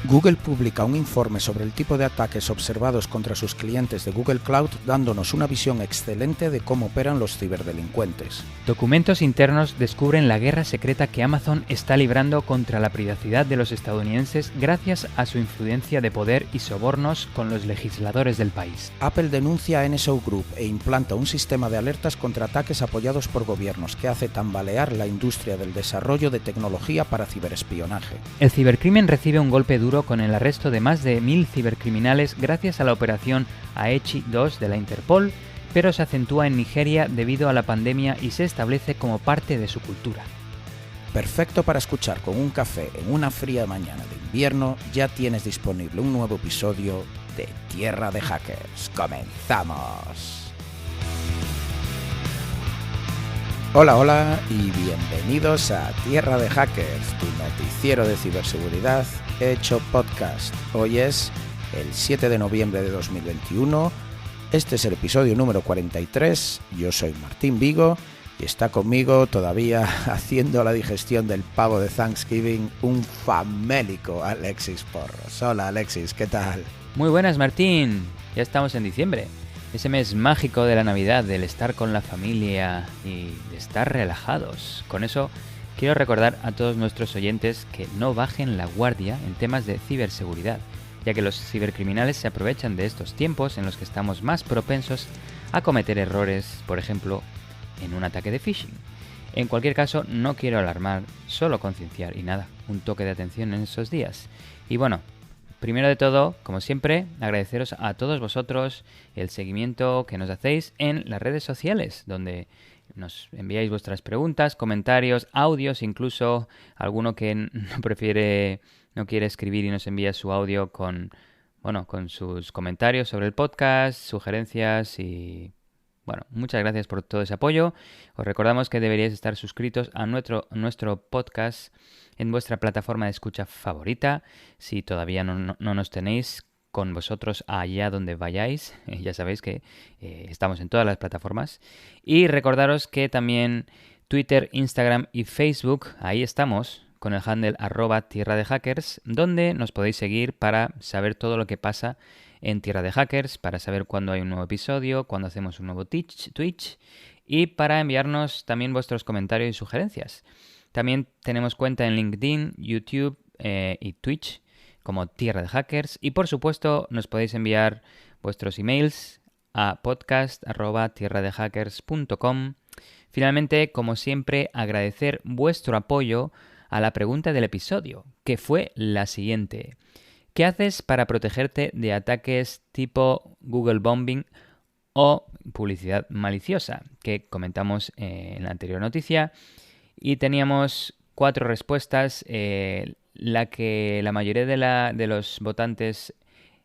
Google publica un informe sobre el tipo de ataques observados contra sus clientes de Google Cloud, dándonos una visión excelente de cómo operan los ciberdelincuentes. Documentos internos descubren la guerra secreta que Amazon está librando contra la privacidad de los estadounidenses gracias a su influencia de poder y sobornos con los legisladores del país. Apple denuncia a NSO Group e implanta un sistema de alertas contra ataques apoyados por gobiernos que hace tambalear la industria del desarrollo de tecnología para ciberespionaje. El cibercrimen recibe un golpe duro con el arresto de más de 1000 cibercriminales gracias a la operación Aechi 2 de la Interpol, pero se acentúa en Nigeria debido a la pandemia y se establece como parte de su cultura. Perfecto para escuchar con un café en una fría mañana de invierno, ya tienes disponible un nuevo episodio de Tierra de Hackers. ¡Comenzamos! Hola y bienvenidos a Tierra de Hackers, tu noticiero de ciberseguridad hecho podcast. Hoy es el 7 de noviembre de 2021, este es el episodio número 43, yo soy Martín Vigo y está conmigo todavía haciendo la digestión del pavo de Thanksgiving un famélico Alexis Porros. Hola Alexis, ¿qué tal? Muy buenas Martín, ya estamos en diciembre. Ese mes mágico de la Navidad, del estar con la familia y de estar relajados. Con eso, quiero recordar a todos nuestros oyentes que no bajen la guardia en temas de ciberseguridad, ya que los cibercriminales se aprovechan de estos tiempos en los que estamos más propensos a cometer errores, por ejemplo, en un ataque de phishing. En cualquier caso, no quiero alarmar, solo concienciar y nada, un toque de atención en esos días. Y bueno, primero de todo, como siempre, agradeceros a todos vosotros el seguimiento que nos hacéis en las redes sociales, donde nos enviáis vuestras preguntas, comentarios, audios, incluso alguno que no quiere escribir y nos envía su audio con sus comentarios sobre el podcast, sugerencias y... Bueno, muchas gracias por todo ese apoyo. Os recordamos que deberíais estar suscritos a nuestro podcast en vuestra plataforma de escucha favorita. Si todavía no nos tenéis con vosotros allá donde vayáis, ya sabéis que estamos en todas las plataformas. Y recordaros que también Twitter, Instagram y Facebook, ahí estamos con el handle @tierradehackers, donde nos podéis seguir para saber todo lo que pasa en Tierra de Hackers, para saber cuándo hay un nuevo episodio, cuándo hacemos un nuevo Twitch y para enviarnos también vuestros comentarios y sugerencias. También tenemos cuenta en LinkedIn, YouTube y Twitch como Tierra de Hackers y por supuesto nos podéis enviar vuestros emails a podcast@tierradehackers.com. Finalmente, como siempre, agradecer vuestro apoyo a la pregunta del episodio, que fue la siguiente. ¿Qué haces para protegerte de ataques tipo Google Bombing o publicidad maliciosa? Que comentamos en la anterior noticia y teníamos 4 respuestas. La que la mayoría de los votantes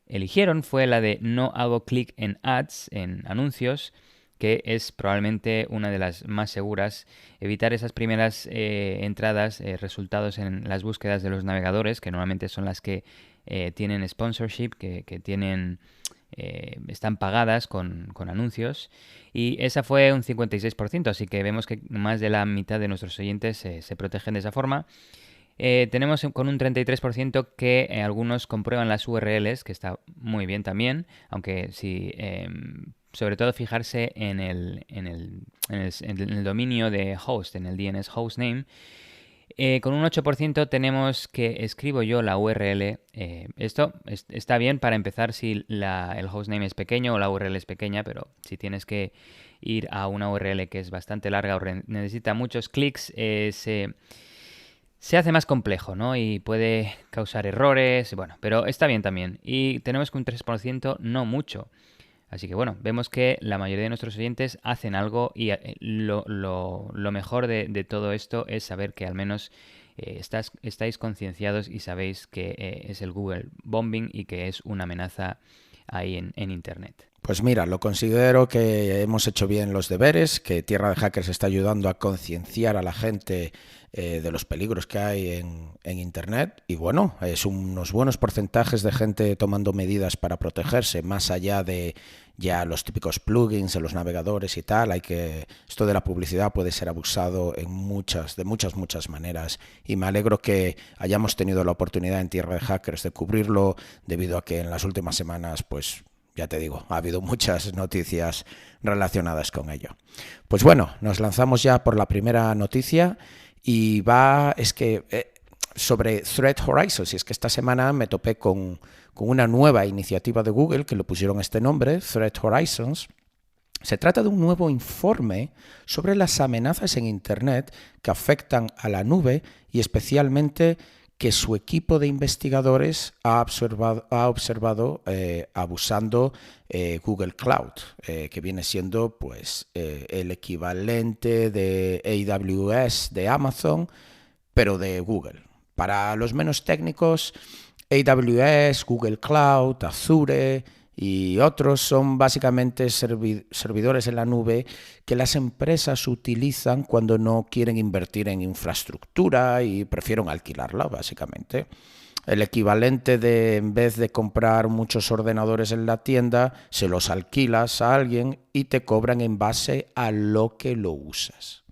eligieron fue la de no hago clic en ads, en anuncios, que es probablemente una de las más seguras. Evitar esas primeras entradas, resultados en las búsquedas de los navegadores, que normalmente son las que tienen sponsorship, que tienen están pagadas con anuncios, y esa fue un 56%, así que vemos que más de la mitad de nuestros oyentes se protegen de esa forma. Tenemos con un 33% que algunos comprueban las URLs, que está muy bien también, aunque si sobre todo fijarse en el dominio de host, en el DNS hostname. Con un 8% tenemos que escribo yo la URL. Esto está bien para empezar si el hostname es pequeño o la URL es pequeña, pero si tienes que ir a una URL que es bastante larga o necesita muchos clics, se hace más complejo, ¿no? Y puede causar errores, bueno, pero está bien también. Y tenemos que un 3% no mucho. Así que bueno, vemos que la mayoría de nuestros oyentes hacen algo y lo mejor de todo esto es saber que al menos estáis concienciados y sabéis que es el Google Bombing y que es una amenaza ahí en Internet. Pues mira, lo considero que hemos hecho bien los deberes, que Tierra de Hackers está ayudando a concienciar a la gente de los peligros que hay en Internet y bueno, es unos buenos porcentajes de gente tomando medidas para protegerse, más allá de ya los típicos plugins en los navegadores y tal. Esto de la publicidad puede ser abusado de muchas maneras, y me alegro que hayamos tenido la oportunidad en Tierra de Hackers de cubrirlo, debido a que en las últimas semanas, pues ya te digo, ha habido muchas noticias relacionadas con ello. Pues bueno, nos lanzamos ya por la primera noticia, y sobre Threat Horizons, y es que esta semana me topé con una nueva iniciativa de Google que le pusieron este nombre, Threat Horizons. Se trata de un nuevo informe sobre las amenazas en Internet que afectan a la nube, y especialmente que su equipo de investigadores ha observado abusando Google Cloud, que viene siendo pues el equivalente de AWS de Amazon, pero de Google. Para los menos técnicos, AWS, Google Cloud, Azure y otros son básicamente servidores en la nube que las empresas utilizan cuando no quieren invertir en infraestructura y prefieren alquilarla, básicamente. El equivalente de, en vez de comprar muchos ordenadores en la tienda, se los alquilas a alguien y te cobran en base a lo que lo usas.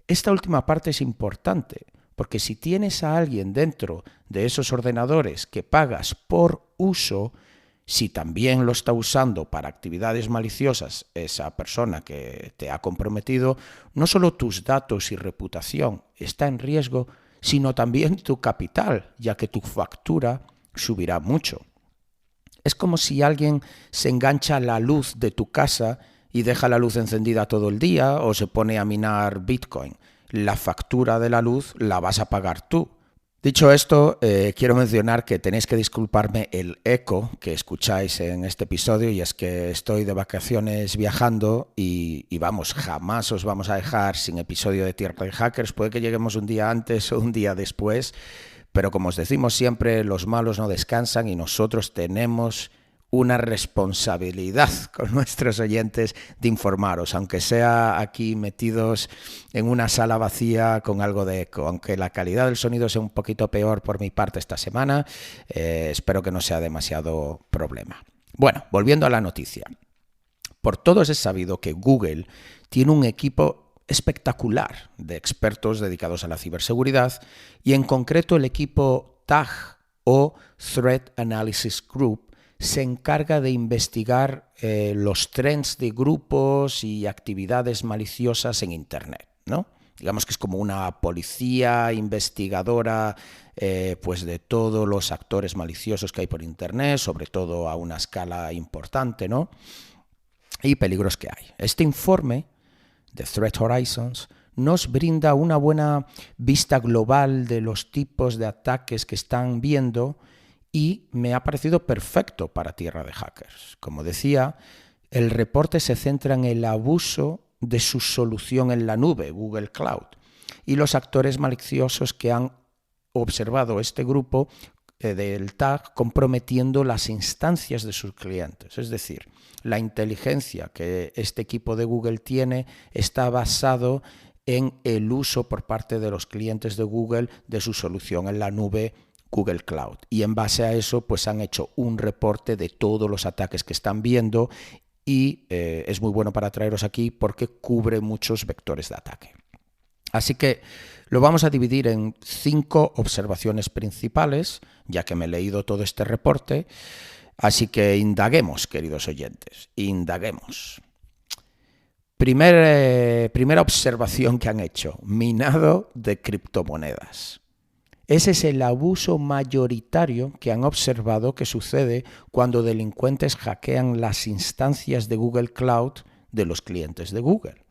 Esta última parte es importante, porque si tienes a alguien dentro de esos ordenadores que pagas por uso, si también lo está usando para actividades maliciosas esa persona que te ha comprometido, no solo tus datos y reputación está en riesgo, sino también tu capital, ya que tu factura subirá mucho. Es como si alguien se engancha la luz de tu casa y deja la luz encendida todo el día, o se pone a minar Bitcoin. La factura de la luz la vas a pagar tú. Dicho esto, quiero mencionar que tenéis que disculparme el eco que escucháis en este episodio, y es que estoy de vacaciones viajando y vamos, jamás os vamos a dejar sin episodio de Tierra de Hackers. Puede que lleguemos un día antes o un día después, pero como os decimos siempre, los malos no descansan, y nosotros tenemos una responsabilidad con nuestros oyentes de informaros, aunque sea aquí metidos en una sala vacía con algo de eco. Aunque la calidad del sonido sea un poquito peor por mi parte esta semana, espero que no sea demasiado problema. Bueno, volviendo a la noticia. Por todos es sabido que Google tiene un equipo espectacular de expertos dedicados a la ciberseguridad, y en concreto el equipo TAG, o Threat Analysis Group, se encarga de investigar los trends de grupos y actividades maliciosas en Internet, ¿no? Digamos que es como una policía investigadora pues de todos los actores maliciosos que hay por Internet, sobre todo a una escala importante, ¿no? Y peligros que hay. Este informe de Threat Horizons nos brinda una buena vista global de los tipos de ataques que están viendo, y me ha parecido perfecto para Tierra de Hackers. Como decía, el reporte se centra en el abuso de su solución en la nube, Google Cloud, y los actores maliciosos que han observado este grupo del TAG comprometiendo las instancias de sus clientes. Es decir, la inteligencia que este equipo de Google tiene está basado en el uso por parte de los clientes de Google de su solución en la nube Google Cloud, y en base a eso pues han hecho un reporte de todos los ataques que están viendo, y es muy bueno para traeros aquí porque cubre muchos vectores de ataque. Así que lo vamos a dividir en 5 observaciones principales, ya que me he leído todo este reporte, así que indaguemos, queridos oyentes, indaguemos. Primera observación que han hecho: minado de criptomonedas. Ese es el abuso mayoritario que han observado que sucede cuando delincuentes hackean las instancias de Google Cloud de los clientes de Google.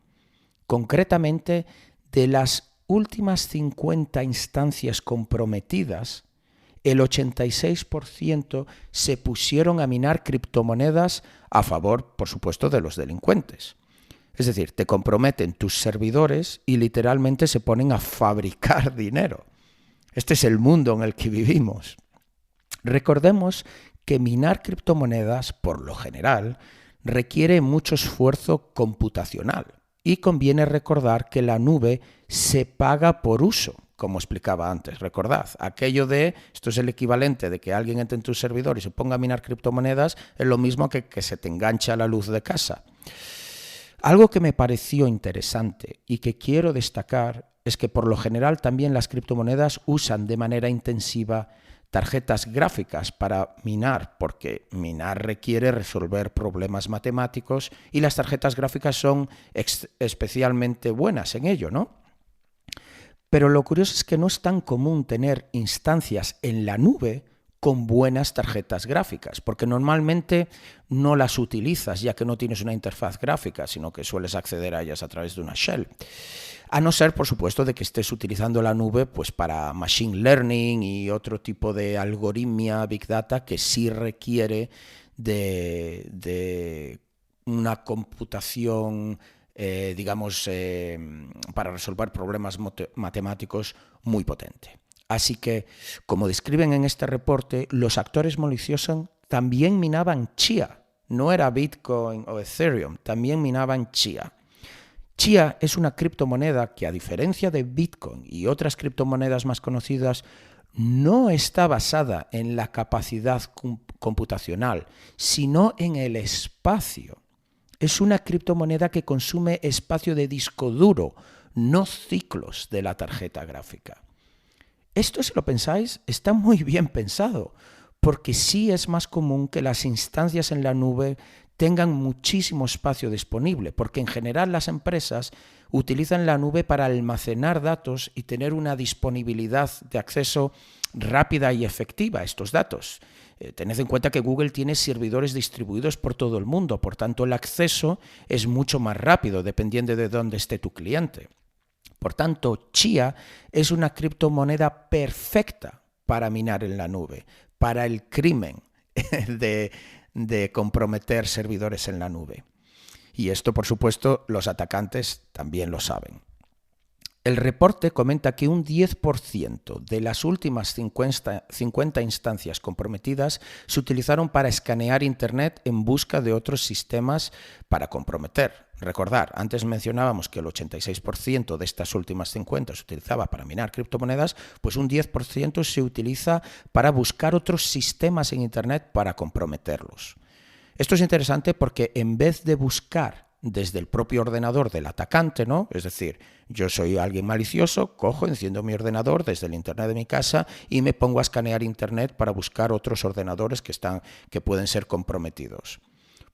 Concretamente, de las últimas 50 instancias comprometidas, el 86% se pusieron a minar criptomonedas a favor, por supuesto, de los delincuentes. Es decir, te comprometen tus servidores y literalmente se ponen a fabricar dinero. Este es el mundo en el que vivimos. Recordemos que minar criptomonedas, por lo general, requiere mucho esfuerzo computacional, y conviene recordar que la nube se paga por uso, como explicaba antes. Recordad, aquello de, esto es el equivalente de que alguien entre en tu servidor y se ponga a minar criptomonedas, es lo mismo que se te engancha la luz de casa. Algo que me pareció interesante y que quiero destacar es que por lo general también las criptomonedas usan de manera intensiva tarjetas gráficas para minar, porque minar requiere resolver problemas matemáticos y las tarjetas gráficas son especialmente buenas en ello, ¿no? Pero lo curioso es que no es tan común tener instancias en la nube con buenas tarjetas gráficas, porque normalmente no las utilizas ya que no tienes una interfaz gráfica, sino que sueles acceder a ellas a través de una shell. A no ser, por supuesto, de que estés utilizando la nube pues, para machine learning y otro tipo de algoritmia big data que sí requiere de una computación, para resolver problemas matemáticos muy potente. Así que, como describen en este reporte, los actores maliciosos también minaban Chia. No era Bitcoin o Ethereum, también minaban Chia. Chia es una criptomoneda que, a diferencia de Bitcoin y otras criptomonedas más conocidas, no está basada en la capacidad computacional, sino en el espacio. Es una criptomoneda que consume espacio de disco duro, no ciclos de la tarjeta gráfica. Esto, si lo pensáis, está muy bien pensado, porque sí es más común que las instancias en la nube tengan muchísimo espacio disponible, porque en general las empresas utilizan la nube para almacenar datos y tener una disponibilidad de acceso rápida y efectiva a estos datos. Tened en cuenta que Google tiene servidores distribuidos por todo el mundo, por tanto el acceso es mucho más rápido dependiendo de dónde esté tu cliente. Por tanto, Chia es una criptomoneda perfecta para minar en la nube, para el crimen de comprometer servidores en la nube. Y esto, por supuesto, los atacantes también lo saben. El reporte comenta que un 10% de las últimas 50 instancias comprometidas se utilizaron para escanear Internet en busca de otros sistemas para comprometer. Recordar, antes mencionábamos que el 86% de estas últimas 50 se utilizaba para minar criptomonedas, pues un 10% se utiliza para buscar otros sistemas en Internet para comprometerlos. Esto es interesante porque en vez de buscar desde el propio ordenador del atacante, ¿no? Es decir, yo soy alguien malicioso, cojo, enciendo mi ordenador desde el Internet de mi casa y me pongo a escanear Internet para buscar otros ordenadores que pueden ser comprometidos.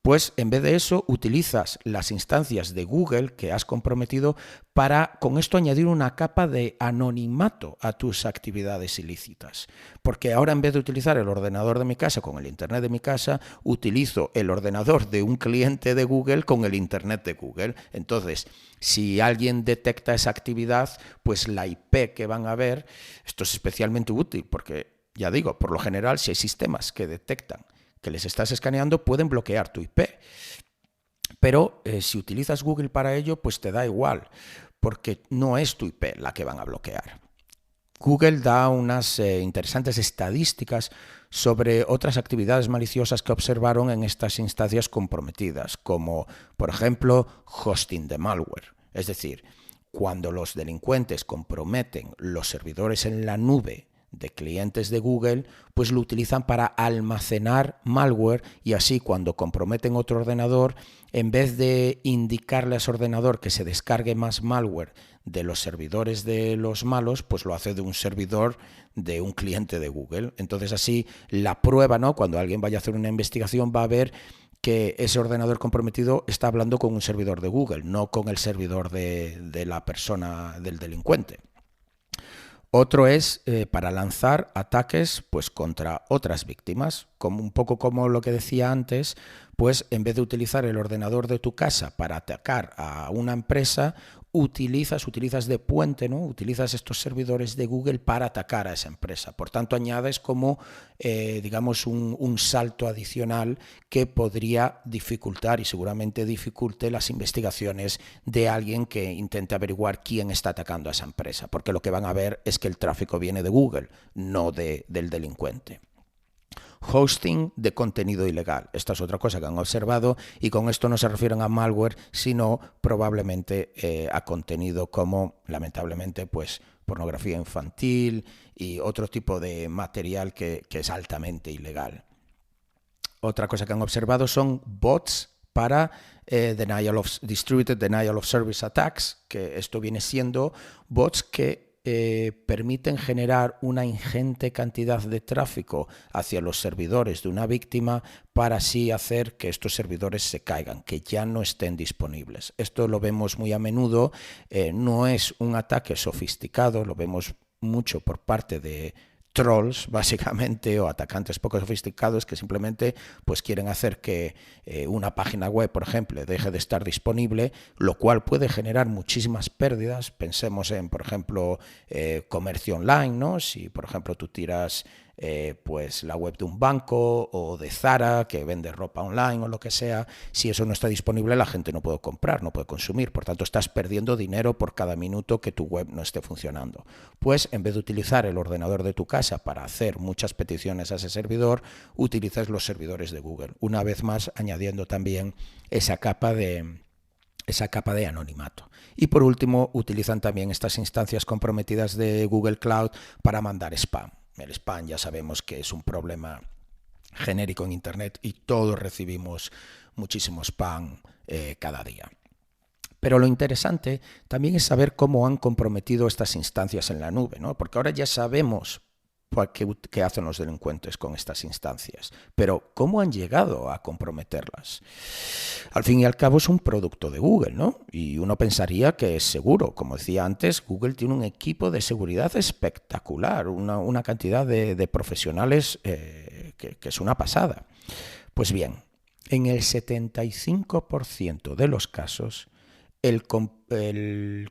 Pues en vez de eso utilizas las instancias de Google que has comprometido para con esto añadir una capa de anonimato a tus actividades ilícitas. Porque ahora en vez de utilizar el ordenador de mi casa con el Internet de mi casa, utilizo el ordenador de un cliente de Google con el Internet de Google. Entonces, si alguien detecta esa actividad, pues la IP que van a ver, esto es especialmente útil porque, ya digo, por lo general si hay sistemas que detectan que les estás escaneando, pueden bloquear tu IP. Pero si utilizas Google para ello, pues te da igual, porque no es tu IP la que van a bloquear. Google da unas interesantes estadísticas sobre otras actividades maliciosas que observaron en estas instancias comprometidas, como, por ejemplo, hosting de malware. Es decir, cuando los delincuentes comprometen los servidores en la nube de clientes de Google, pues lo utilizan para almacenar malware y así cuando comprometen otro ordenador, en vez de indicarle a ese ordenador que se descargue más malware de los servidores de los malos, pues lo hace de un servidor de un cliente de Google. Entonces así la prueba, ¿no? Cuando alguien vaya a hacer una investigación va a ver que ese ordenador comprometido está hablando con un servidor de Google, no con el servidor de la persona, del delincuente. Otro es para lanzar ataques pues, contra otras víctimas, como un poco como lo que decía antes, pues en vez de utilizar el ordenador de tu casa para atacar a una empresa, utilizas de puente, ¿no? Utilizas estos servidores de Google para atacar a esa empresa. Por tanto, añades como, digamos, un salto adicional que podría dificultar y seguramente dificulte las investigaciones de alguien que intente averiguar quién está atacando a esa empresa, porque lo que van a ver es que el tráfico viene de Google, no del delincuente. hosting de contenido ilegal. Esta es otra cosa que han observado, y con esto no se refieren a malware, sino probablemente a contenido como, lamentablemente, pues pornografía infantil y otro tipo de material que es altamente ilegal. Otra cosa que han observado son bots para Distributed Denial of Service Attacks, que esto viene siendo bots que permiten generar una ingente cantidad de tráfico hacia los servidores de una víctima para así hacer que estos servidores se caigan, que ya no estén disponibles. Esto lo vemos muy a menudo, no es un ataque sofisticado, lo vemos mucho por parte de trolls, básicamente, o atacantes poco sofisticados que simplemente pues quieren hacer que una página web, por ejemplo, deje de estar disponible, lo cual puede generar muchísimas pérdidas. Pensemos en, por ejemplo, comercio online, ¿no? Si, por ejemplo, tú tiras pues la web de un banco o de Zara, que vende ropa online o lo que sea, si eso no está disponible, la gente no puede comprar, no puede consumir. Por tanto, estás perdiendo dinero por cada minuto que tu web no esté funcionando. Pues en vez de utilizar el ordenador de tu casa para hacer muchas peticiones a ese servidor, utilizas los servidores de Google. Una vez más, añadiendo también esa capa de anonimato. Y por último, utilizan también estas instancias comprometidas de Google Cloud para mandar spam. El spam ya sabemos que es un problema genérico en Internet y todos recibimos muchísimo spam cada día. Pero lo interesante también es saber cómo han comprometido estas instancias en la nube, ¿no? Porque ahora ya sabemos qué hacen los delincuentes con estas instancias, pero ¿cómo han llegado a comprometerlas? Al fin y al cabo es un producto de Google, ¿no? Y uno pensaría que es seguro. Como decía antes, Google tiene un equipo de seguridad espectacular, una cantidad de profesionales que es una pasada. Pues bien, en el 75% de los casos, el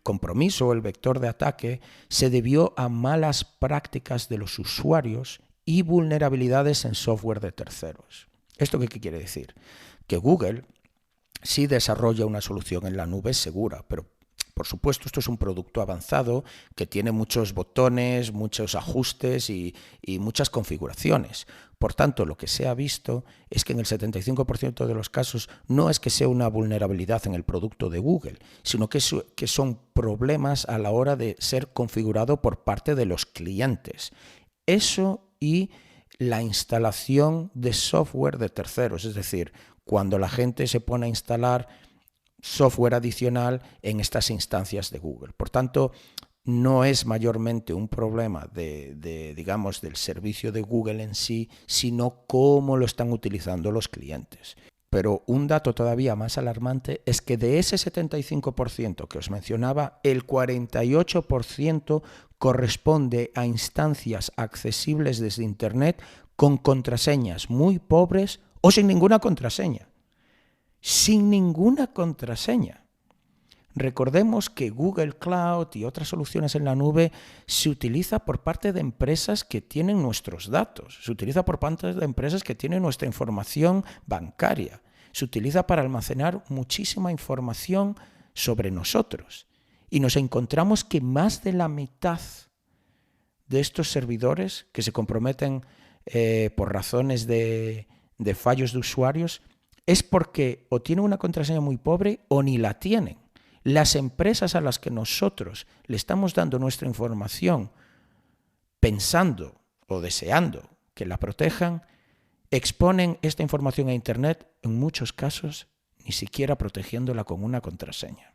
compromiso o el vector de ataque se debió a malas prácticas de los usuarios y vulnerabilidades en software de terceros. ¿Esto qué quiere decir? Que Google sí desarrolla una solución en la nube segura, pero por supuesto esto es un producto avanzado que tiene muchos botones, muchos ajustes y muchas configuraciones. Por tanto, lo que se ha visto es que en el 75% de los casos no es que sea una vulnerabilidad en el producto de Google, sino que son problemas a la hora de ser configurado por parte de los clientes. Eso y la instalación de software de terceros, es decir, cuando la gente se pone a instalar software adicional en estas instancias de Google. Por tanto, no es mayormente un problema digamos, del servicio de Google en sí, sino cómo lo están utilizando los clientes. Pero un dato todavía más alarmante es que de ese 75% que os mencionaba, el 48% corresponde a instancias accesibles desde Internet con contraseñas muy pobres o sin ninguna contraseña. Sin ninguna contraseña. Recordemos que Google Cloud y otras soluciones en la nube se utiliza por parte de empresas que tienen nuestros datos, se utiliza por parte de empresas que tienen nuestra información bancaria, se utiliza para almacenar muchísima información sobre nosotros. Y nos encontramos que más de la mitad de estos servidores que se comprometen por razones de fallos de usuarios es porque o tienen una contraseña muy pobre o ni la tienen. Las empresas a las que nosotros le estamos dando nuestra información pensando o deseando que la protejan, exponen esta información a Internet, en muchos casos, ni siquiera protegiéndola con una contraseña.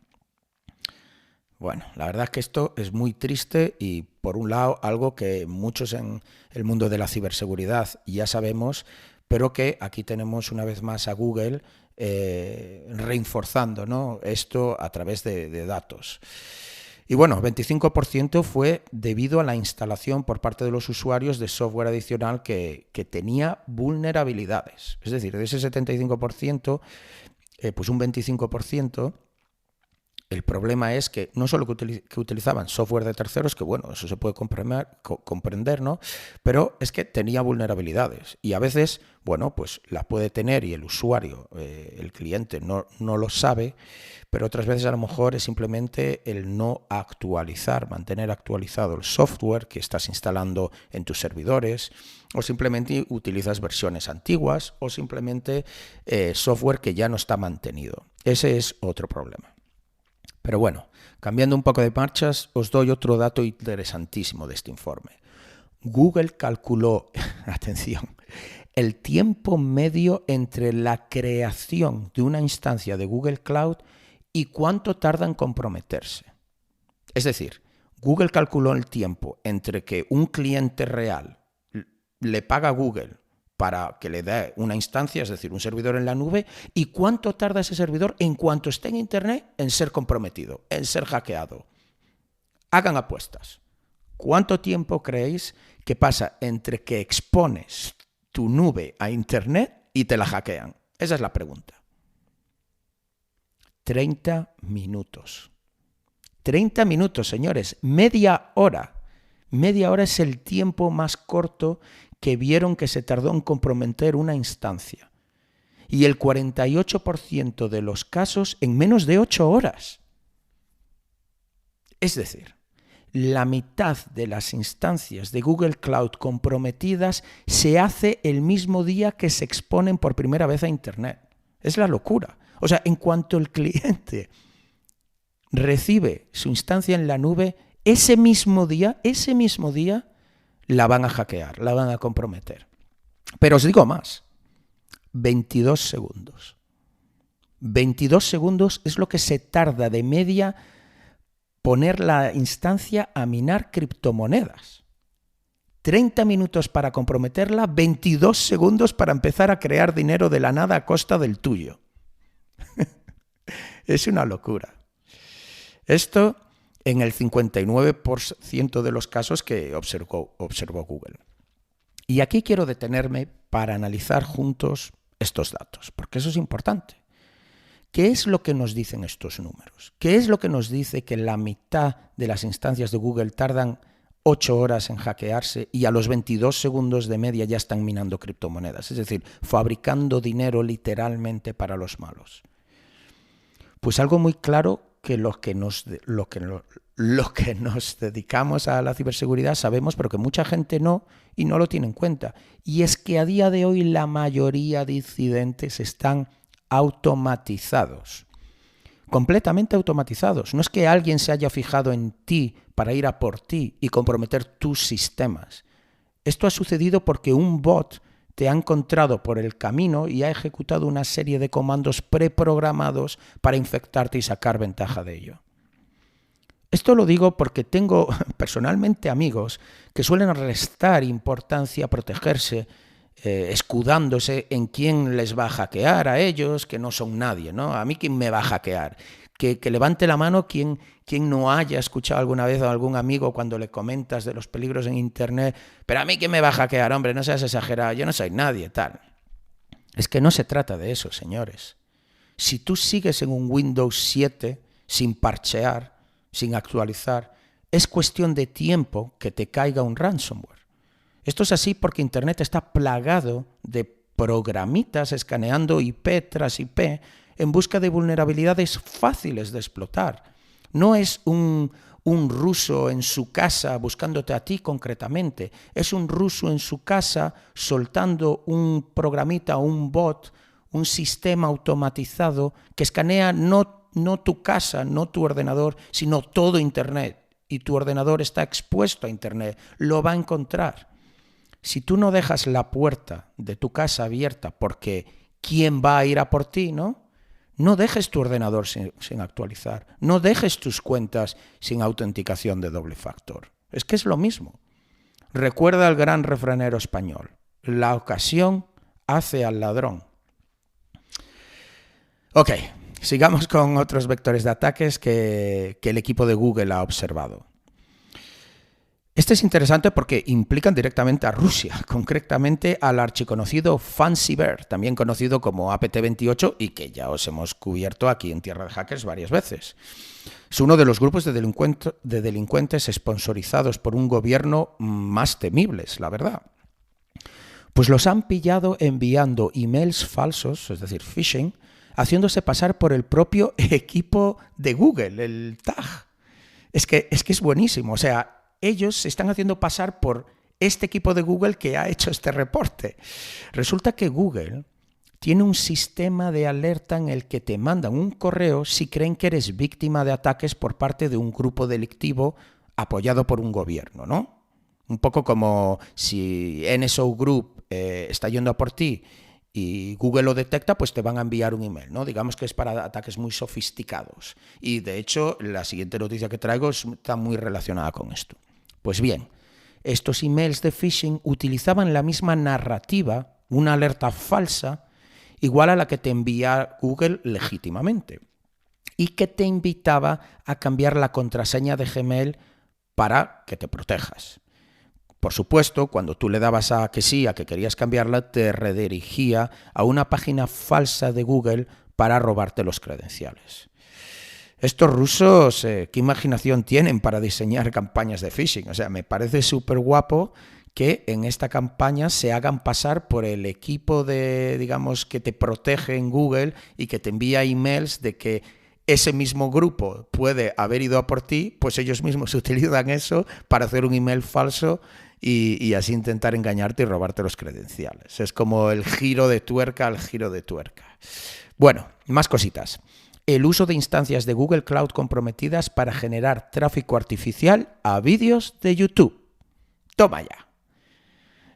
Bueno, la verdad es que esto es muy triste y, por un lado, algo que muchos en el mundo de la ciberseguridad ya sabemos, pero que aquí tenemos una vez más a Google reforzando, ¿no?, esto a través de datos. Y bueno, 25% fue debido a la instalación por parte de los usuarios de software adicional que tenía vulnerabilidades. Es decir, de ese 75%, pues un 25% El problema es que no solo que utilizaban software de terceros, que bueno, eso se puede comprender, ¿no? Pero es que tenía vulnerabilidades y a veces, bueno, pues las puede tener y el usuario, el cliente no lo sabe, pero otras veces a lo mejor es simplemente el no actualizar, mantener actualizado el software que estás instalando en tus servidores, o simplemente utilizas versiones antiguas, o simplemente software que ya no está mantenido. Ese es otro problema. Pero bueno, cambiando un poco de marchas, os doy otro dato interesantísimo de este informe. Google calculó, atención, el tiempo medio entre la creación de una instancia de Google Cloud y cuánto tarda en comprometerse. Es decir, Google calculó el tiempo entre que un cliente real le paga a Google para que le dé una instancia, es decir, un servidor en la nube, y cuánto tarda ese servidor en cuanto esté en Internet en ser comprometido, en ser hackeado. Hagan apuestas. ¿Cuánto tiempo creéis que pasa entre que expones tu nube a Internet y te la hackean? Esa es la pregunta. 30 minutos. 30 minutos, señores. Media hora. Media hora es el tiempo más corto que vieron que se tardó en comprometer una instancia. Y el 48% de los casos en menos de 8 horas. Es decir, la mitad de las instancias de Google Cloud comprometidas se hace el mismo día que se exponen por primera vez a Internet. Es la locura. O sea, en cuanto el cliente recibe su instancia en la nube, ese mismo día, la van a hackear, la van a comprometer. Pero os digo más, 22 segundos. 22 segundos es lo que se tarda de media poner la instancia a minar criptomonedas. 30 minutos para comprometerla, 22 segundos para empezar a crear dinero de la nada a costa del tuyo. Es una locura. Esto en el 59% de los casos que observó Google. Y aquí quiero detenerme para analizar juntos estos datos, porque eso es importante. ¿Qué es lo que nos dicen estos números? ¿Qué es lo que nos dice que la mitad de las instancias de Google tardan 8 horas en hackearse y a los 22 segundos de media ya están minando criptomonedas? Es decir, fabricando dinero literalmente para los malos. Pues algo muy claro que lo que nos dedicamos a la ciberseguridad sabemos, pero que mucha gente no, y no lo tiene en cuenta. Y es que a día de hoy la mayoría de incidentes están automatizados. Completamente automatizados. No es que alguien se haya fijado en ti para ir a por ti y comprometer tus sistemas. Esto ha sucedido porque un bot te ha encontrado por el camino y ha ejecutado una serie de comandos preprogramados para infectarte y sacar ventaja de ello. Esto lo digo porque tengo personalmente amigos que suelen restar importancia a protegerse, escudándose en quién les va a hackear a ellos, que no son nadie, ¿no? A mí, ¿quién me va a hackear? Que levante la mano quien no haya escuchado alguna vez a algún amigo cuando le comentas de los peligros en Internet. Pero a mí, ¿quién me va a hackear? Hombre, no seas exagerado, yo no soy nadie, tal. Es que no se trata de eso, señores. Si tú sigues en un Windows 7 sin parchear, sin actualizar, es cuestión de tiempo que te caiga un ransomware. Esto es así porque Internet está plagado de programitas escaneando IP tras IP en busca de vulnerabilidades fáciles de explotar. No es un ruso en su casa buscándote a ti concretamente. Es un ruso en su casa soltando un programita, un bot, un sistema automatizado que escanea no tu casa, no tu ordenador, sino todo Internet. Y tu ordenador está expuesto a Internet. Lo va a encontrar. Si tú no dejas la puerta de tu casa abierta porque ¿quién va a ir a por ti, no? No dejes tu ordenador sin actualizar. No dejes tus cuentas sin autenticación de doble factor. Es que es lo mismo. Recuerda el gran refranero español. La ocasión hace al ladrón. Ok, sigamos con otros vectores de ataques que el equipo de Google ha observado. Este es interesante porque implican directamente a Rusia, concretamente al archiconocido Fancy Bear, también conocido como APT28 y que ya os hemos cubierto aquí en Tierra de Hackers varias veces. Es uno de los grupos de delincuentes sponsorizados por un gobierno más temibles, la verdad. Pues los han pillado enviando emails falsos, es decir, phishing, haciéndose pasar por el propio equipo de Google, el TAG. Es que es buenísimo, o sea, ellos se están haciendo pasar por este equipo de Google que ha hecho este reporte. Resulta que Google tiene un sistema de alerta en el que te mandan un correo si creen que eres víctima de ataques por parte de un grupo delictivo apoyado por un gobierno, ¿no? Un poco como si NSO Group está yendo a por ti y Google lo detecta, pues te van a enviar un email, ¿no? Digamos que es para ataques muy sofisticados. Y de hecho, la siguiente noticia que traigo está muy relacionada con esto. Pues bien, estos emails de phishing utilizaban la misma narrativa, una alerta falsa, igual a la que te envía Google legítimamente, y que te invitaba a cambiar la contraseña de Gmail para que te protejas. Por supuesto, cuando tú le dabas a que sí, a que querías cambiarla, te redirigía a una página falsa de Google para robarte los credenciales. Estos rusos, ¿qué imaginación tienen para diseñar campañas de phishing? O sea, me parece súper guapo que en esta campaña se hagan pasar por el equipo de, digamos, que te protege en Google y que te envía emails de que ese mismo grupo puede haber ido a por ti, pues ellos mismos utilizan eso para hacer un email falso y así intentar engañarte y robarte los credenciales. Es como el giro de tuerca al giro de tuerca. Bueno, más cositas. El uso de instancias de Google Cloud comprometidas para generar tráfico artificial a vídeos de YouTube. Toma ya.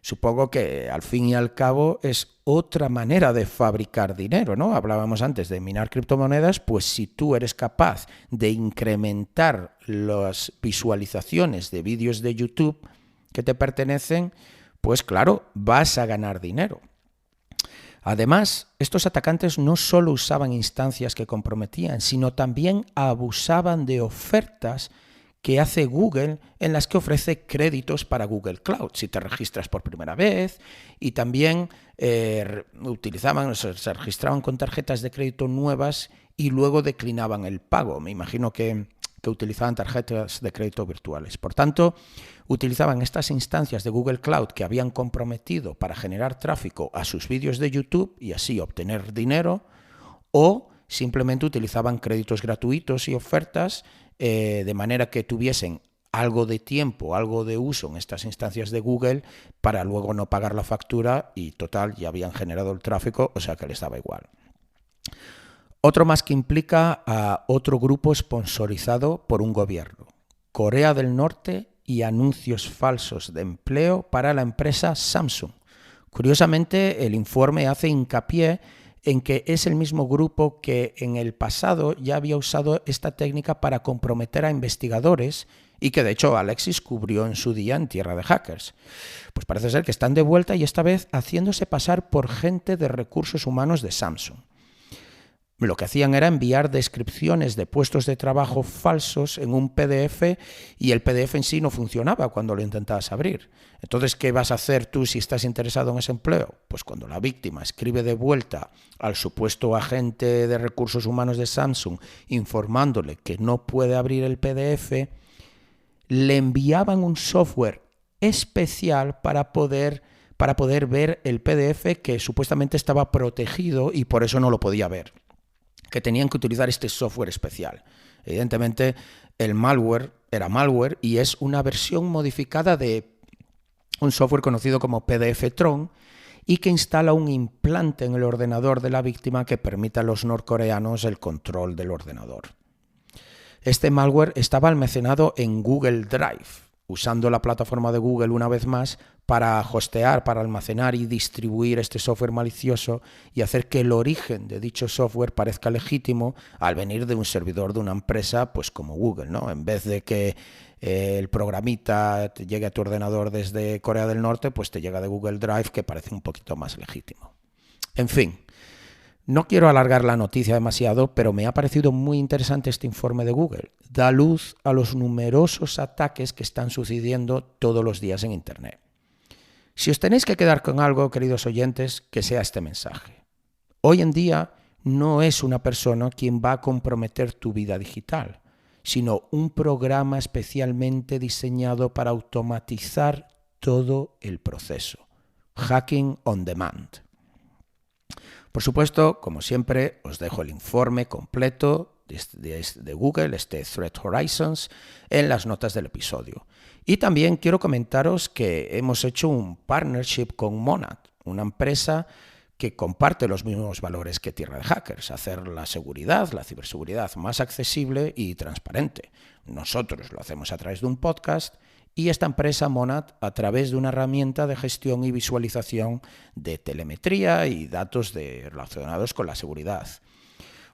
Supongo que al fin y al cabo es otra manera de fabricar dinero, ¿no? Hablábamos antes de minar criptomonedas, pues si tú eres capaz de incrementar las visualizaciones de vídeos de YouTube que te pertenecen, pues claro, vas a ganar dinero. Además, estos atacantes no solo usaban instancias que comprometían, sino también abusaban de ofertas que hace Google en las que ofrece créditos para Google Cloud si te registras por primera vez, y también se registraban con tarjetas de crédito nuevas y luego declinaban el pago. Me imagino que utilizaban tarjetas de crédito virtuales. Por tanto, utilizaban estas instancias de Google Cloud que habían comprometido para generar tráfico a sus vídeos de YouTube y así obtener dinero, o simplemente utilizaban créditos gratuitos y ofertas de manera que tuviesen algo de tiempo, algo de uso en estas instancias de Google para luego no pagar la factura y total, ya habían generado el tráfico, o sea que les daba igual. Otro más que implica a otro grupo sponsorizado por un gobierno, Corea del Norte y anuncios falsos de empleo para la empresa Samsung. Curiosamente, el informe hace hincapié en que es el mismo grupo que en el pasado ya había usado esta técnica para comprometer a investigadores y que de hecho Alexis cubrió en su día en Tierra de Hackers. Pues parece ser que están de vuelta y esta vez haciéndose pasar por gente de recursos humanos de Samsung. Lo que hacían era enviar descripciones de puestos de trabajo falsos en un PDF y el PDF en sí no funcionaba cuando lo intentabas abrir. Entonces, ¿qué vas a hacer tú si estás interesado en ese empleo? Pues cuando la víctima escribe de vuelta al supuesto agente de recursos humanos de Samsung informándole que no puede abrir el PDF, le enviaban un software especial para poder ver el PDF que supuestamente estaba protegido y por eso no lo podía ver, que tenían que utilizar este software especial. Evidentemente, el malware era malware y es una versión modificada de un software conocido como PDF-Tron y que instala un implante en el ordenador de la víctima que permite a los norcoreanos el control del ordenador. Este malware estaba almacenado en Google Drive, usando la plataforma de Google una vez más para hostear, para almacenar y distribuir este software malicioso y hacer que el origen de dicho software parezca legítimo al venir de un servidor de una empresa pues como Google, ¿no? En vez de que el programita te llegue a tu ordenador desde Corea del Norte, pues te llega de Google Drive, que parece un poquito más legítimo. En fin, No quiero alargar la noticia demasiado, pero me ha parecido muy interesante este informe de Google. Da luz a los numerosos ataques que están sucediendo todos los días en Internet. Si os tenéis que quedar con algo, queridos oyentes, que sea este mensaje. Hoy en día no es una persona quien va a comprometer tu vida digital, sino un programa especialmente diseñado para automatizar todo el proceso. Hacking on Demand. Por supuesto, como siempre, os dejo el informe completo de Google, este Threat Horizons, en las notas del episodio. Y también quiero comentaros que hemos hecho un partnership con Monad, una empresa que comparte los mismos valores que Tierra de Hackers, hacer la ciberseguridad más accesible y transparente. Nosotros lo hacemos a través de un podcast y esta empresa Monad a través de una herramienta de gestión y visualización de telemetría y datos relacionados con la seguridad.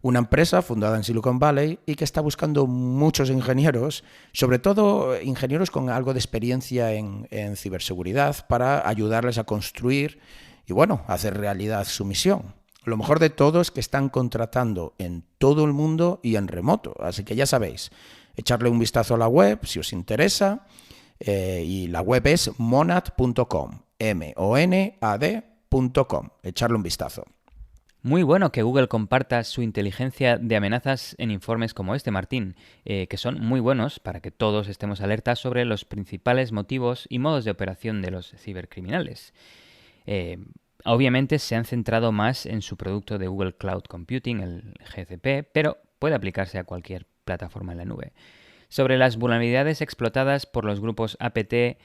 Una empresa fundada en Silicon Valley y que está buscando muchos ingenieros, sobre todo ingenieros con algo de experiencia en ciberseguridad, para ayudarles a construir y, hacer realidad su misión. Lo mejor de todo es que están contratando en todo el mundo y en remoto, así que ya sabéis, echarle un vistazo a la web si os interesa, y la web es monad.com, monad.com, echarle un vistazo. Muy bueno que Google comparta su inteligencia de amenazas en informes como este, Martín, que son muy buenos para que todos estemos alertas sobre los principales motivos y modos de operación de los cibercriminales. Obviamente se han centrado más en su producto de Google Cloud Computing, el GCP, pero puede aplicarse a cualquier plataforma en la nube. Sobre las vulnerabilidades explotadas por los grupos APT,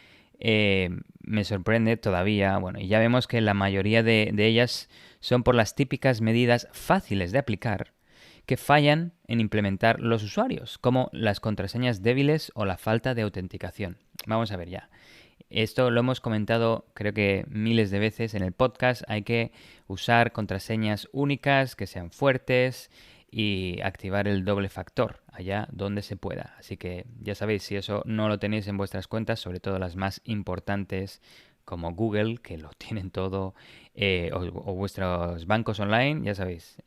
me sorprende todavía, y ya vemos que la mayoría de ellas son por las típicas medidas fáciles de aplicar que fallan en implementar los usuarios, como las contraseñas débiles o la falta de autenticación. Vamos a ver ya. Esto lo hemos comentado creo que miles de veces en el podcast. Hay que usar contraseñas únicas que sean fuertes y activar el doble factor allá donde se pueda. Así que ya sabéis, si eso no lo tenéis en vuestras cuentas, sobre todo las más importantes como Google, que lo tienen todo, o vuestros bancos online, ya sabéis,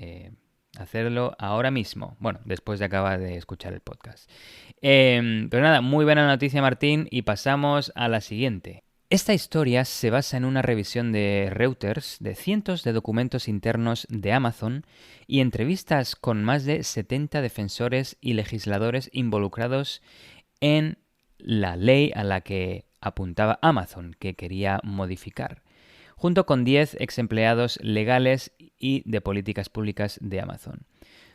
hacerlo ahora mismo. Después de acabar de escuchar el podcast. Pero nada, muy buena noticia, Martín, y pasamos a la siguiente. Esta historia se basa en una revisión de Reuters de cientos de documentos internos de Amazon y entrevistas con más de 70 defensores y legisladores involucrados en la ley a la que apuntaba Amazon, que quería modificar, junto con 10 ex empleados legales y de políticas públicas de Amazon.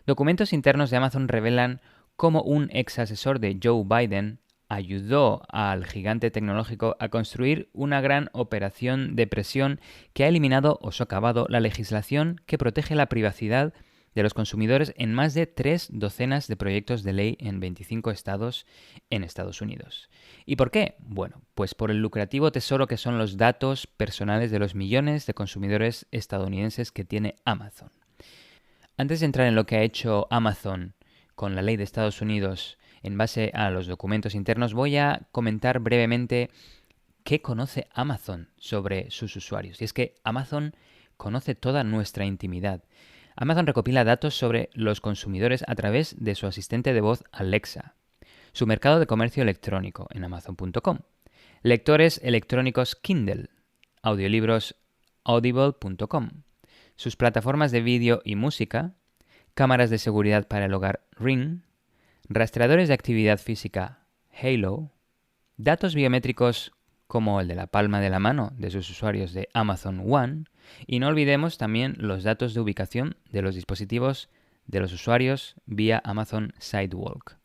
Documentos internos de Amazon revelan cómo un ex asesor de Joe Biden ayudó al gigante tecnológico a construir una gran operación de presión que ha eliminado o socavado la legislación que protege la privacidad de los consumidores en más de 3 docenas de proyectos de ley en 25 estados en Estados Unidos. ¿Y por qué? Pues por el lucrativo tesoro que son los datos personales de los millones de consumidores estadounidenses que tiene Amazon. Antes de entrar en lo que ha hecho Amazon con la ley de Estados Unidos en base a los documentos internos, voy a comentar brevemente qué conoce Amazon sobre sus usuarios. Y es que Amazon conoce toda nuestra intimidad. Amazon recopila datos sobre los consumidores a través de su asistente de voz Alexa, su mercado de comercio electrónico en Amazon.com, lectores electrónicos Kindle, audiolibros Audible.com, sus plataformas de vídeo y música, cámaras de seguridad para el hogar Ring, rastreadores de actividad física Halo, datos biométricos como el de la palma de la mano de sus usuarios de Amazon One, y no olvidemos también los datos de ubicación de los dispositivos de los usuarios vía Amazon Sidewalk.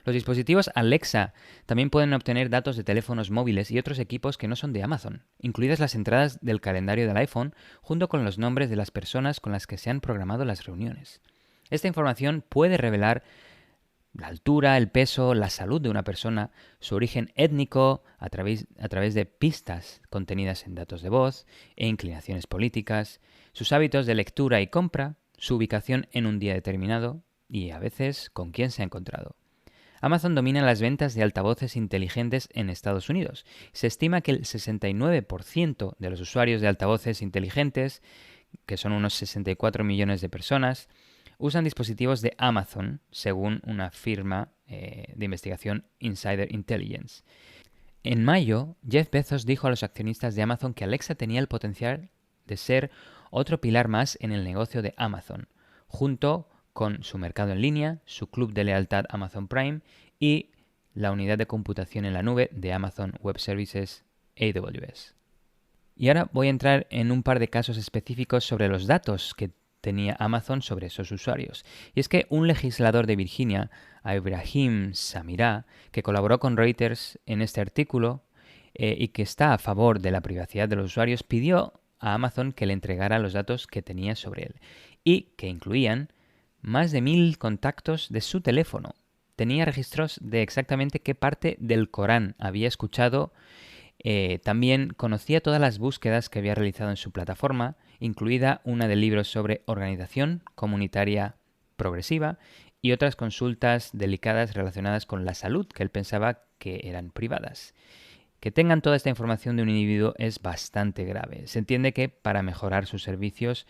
Los dispositivos Alexa también pueden obtener datos de teléfonos móviles y otros equipos que no son de Amazon, incluidas las entradas del calendario del iPhone junto con los nombres de las personas con las que se han programado las reuniones. Esta información puede revelar la altura, el peso, la salud de una persona, su origen étnico a través de pistas contenidas en datos de voz e inclinaciones políticas, sus hábitos de lectura y compra, su ubicación en un día determinado y, a veces, con quién se ha encontrado. Amazon domina las ventas de altavoces inteligentes en Estados Unidos. Se estima que el 69% de los usuarios de altavoces inteligentes que son unos 64 millones de personas, usan dispositivos de Amazon, según una firma de investigación Insider Intelligence. En mayo, Jeff Bezos dijo a los accionistas de Amazon que Alexa tenía el potencial de ser otro pilar más en el negocio de Amazon, junto con su mercado en línea, su club de lealtad Amazon Prime y la unidad de computación en la nube de Amazon Web Services AWS. Y ahora voy a entrar en un par de casos específicos sobre los datos que tenía Amazon sobre esos usuarios. Y es que un legislador de Virginia, Ibrahim Samirah, que colaboró con Reuters en este artículo y que está a favor de la privacidad de los usuarios, pidió a Amazon que le entregara los datos que tenía sobre él y que incluían más de 1.000 contactos de su teléfono. Tenía registros de exactamente qué parte del Corán había escuchado. También conocía todas las búsquedas que había realizado en su plataforma, incluida una de libros sobre organización comunitaria progresiva y otras consultas delicadas relacionadas con la salud que él pensaba que eran privadas. Que tengan toda esta información de un individuo es bastante grave. Se entiende que para mejorar sus servicios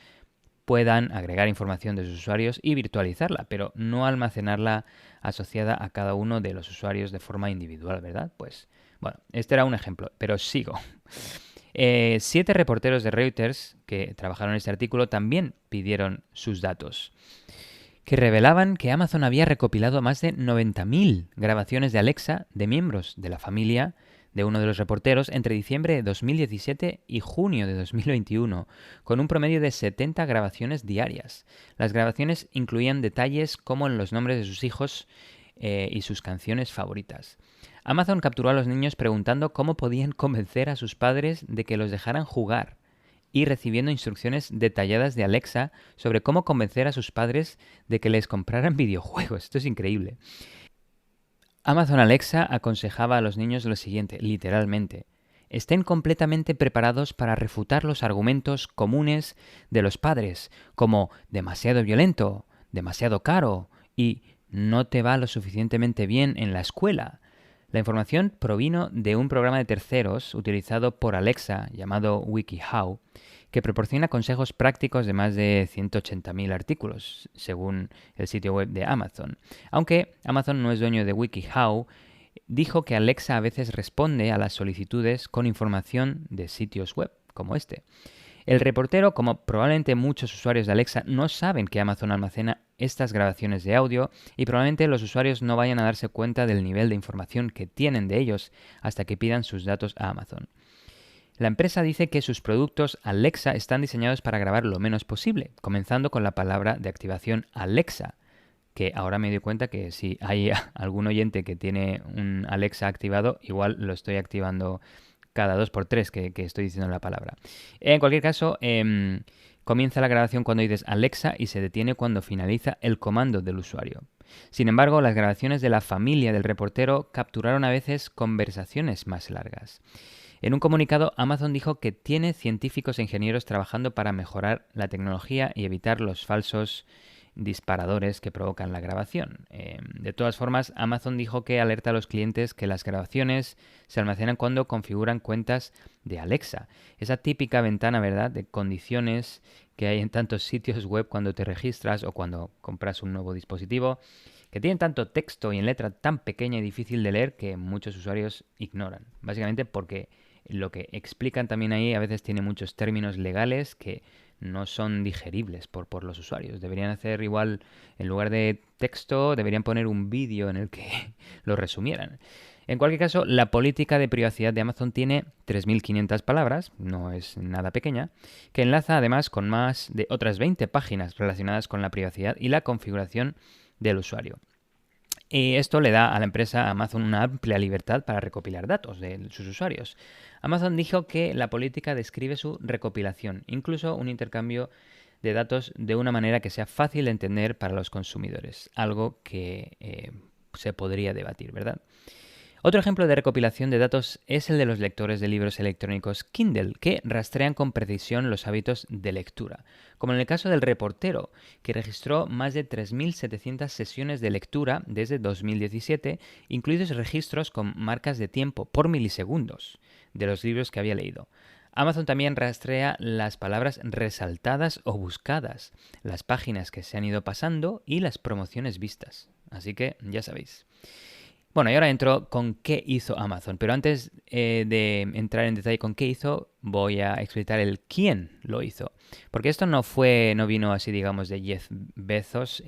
puedan agregar información de sus usuarios y virtualizarla, pero no almacenarla asociada a cada uno de los usuarios de forma individual, ¿verdad? Pues bueno, este era un ejemplo, pero sigo. 7 reporteros de Reuters que trabajaron en este artículo también pidieron sus datos, que revelaban que Amazon había recopilado más de 90.000 grabaciones de Alexa de miembros de la familia de uno de los reporteros entre diciembre de 2017 y junio de 2021, con un promedio de 70 grabaciones diarias. Las grabaciones incluían detalles como los nombres de sus hijos y sus canciones favoritas. Amazon capturó a los niños preguntando cómo podían convencer a sus padres de que los dejaran jugar y recibiendo instrucciones detalladas de Alexa sobre cómo convencer a sus padres de que les compraran videojuegos. Esto es increíble. Amazon Alexa aconsejaba a los niños lo siguiente, literalmente: estén completamente preparados para refutar los argumentos comunes de los padres, como demasiado violento, demasiado caro y no te va lo suficientemente bien en la escuela. La información provino de un programa de terceros utilizado por Alexa llamado WikiHow, que proporciona consejos prácticos de más de 180.000 artículos, según el sitio web de Amazon. Aunque Amazon no es dueño de WikiHow, dijo que Alexa a veces responde a las solicitudes con información de sitios web, como este. El reportero, como probablemente muchos usuarios de Alexa, no saben que Amazon almacena estas grabaciones de audio y probablemente los usuarios no vayan a darse cuenta del nivel de información que tienen de ellos hasta que pidan sus datos a Amazon. La empresa dice que sus productos Alexa están diseñados para grabar lo menos posible, comenzando con la palabra de activación Alexa, que ahora me doy cuenta que si hay algún oyente que tiene un Alexa activado, igual lo estoy activando cada 2x3 que estoy diciendo la palabra. En cualquier caso, comienza la grabación cuando dices Alexa y se detiene cuando finaliza el comando del usuario. Sin embargo, las grabaciones de la familia del reportero capturaron a veces conversaciones más largas. En un comunicado, Amazon dijo que tiene científicos e ingenieros trabajando para mejorar la tecnología y evitar los falsos disparadores que provocan la grabación. De todas formas, Amazon dijo que alerta a los clientes que las grabaciones se almacenan cuando configuran cuentas de Alexa. Esa típica ventana, ¿verdad?, de condiciones que hay en tantos sitios web cuando te registras o cuando compras un nuevo dispositivo, que tienen tanto texto y en letra tan pequeña y difícil de leer que muchos usuarios ignoran. Básicamente porque lo que explican también ahí a veces tiene muchos términos legales que no son digeribles por los usuarios. Deberían hacer igual, en lugar de texto, deberían poner un vídeo en el que lo resumieran. En cualquier caso, la política de privacidad de Amazon tiene 3.500 palabras, no es nada pequeña, que enlaza además con más de otras 20 páginas relacionadas con la privacidad y la configuración del usuario. Y esto le da a la empresa Amazon una amplia libertad para recopilar datos de sus usuarios. Amazon dijo que la política describe su recopilación, incluso un intercambio de datos de una manera que sea fácil de entender para los consumidores, algo que se podría debatir, ¿verdad? Otro ejemplo de recopilación de datos es el de los lectores de libros electrónicos Kindle, que rastrean con precisión los hábitos de lectura, como en el caso del reportero, que registró más de 3.700 sesiones de lectura desde 2017, incluidos registros con marcas de tiempo por milisegundos de los libros que había leído. Amazon también rastrea las palabras resaltadas o buscadas, las páginas que se han ido pasando y las promociones vistas. Así que ya sabéis. Bueno, y ahora entro con qué hizo Amazon, pero antes de entrar en detalle con qué hizo, voy a explicar el quién lo hizo. Porque esto no vino así, digamos, de Jeff Bezos,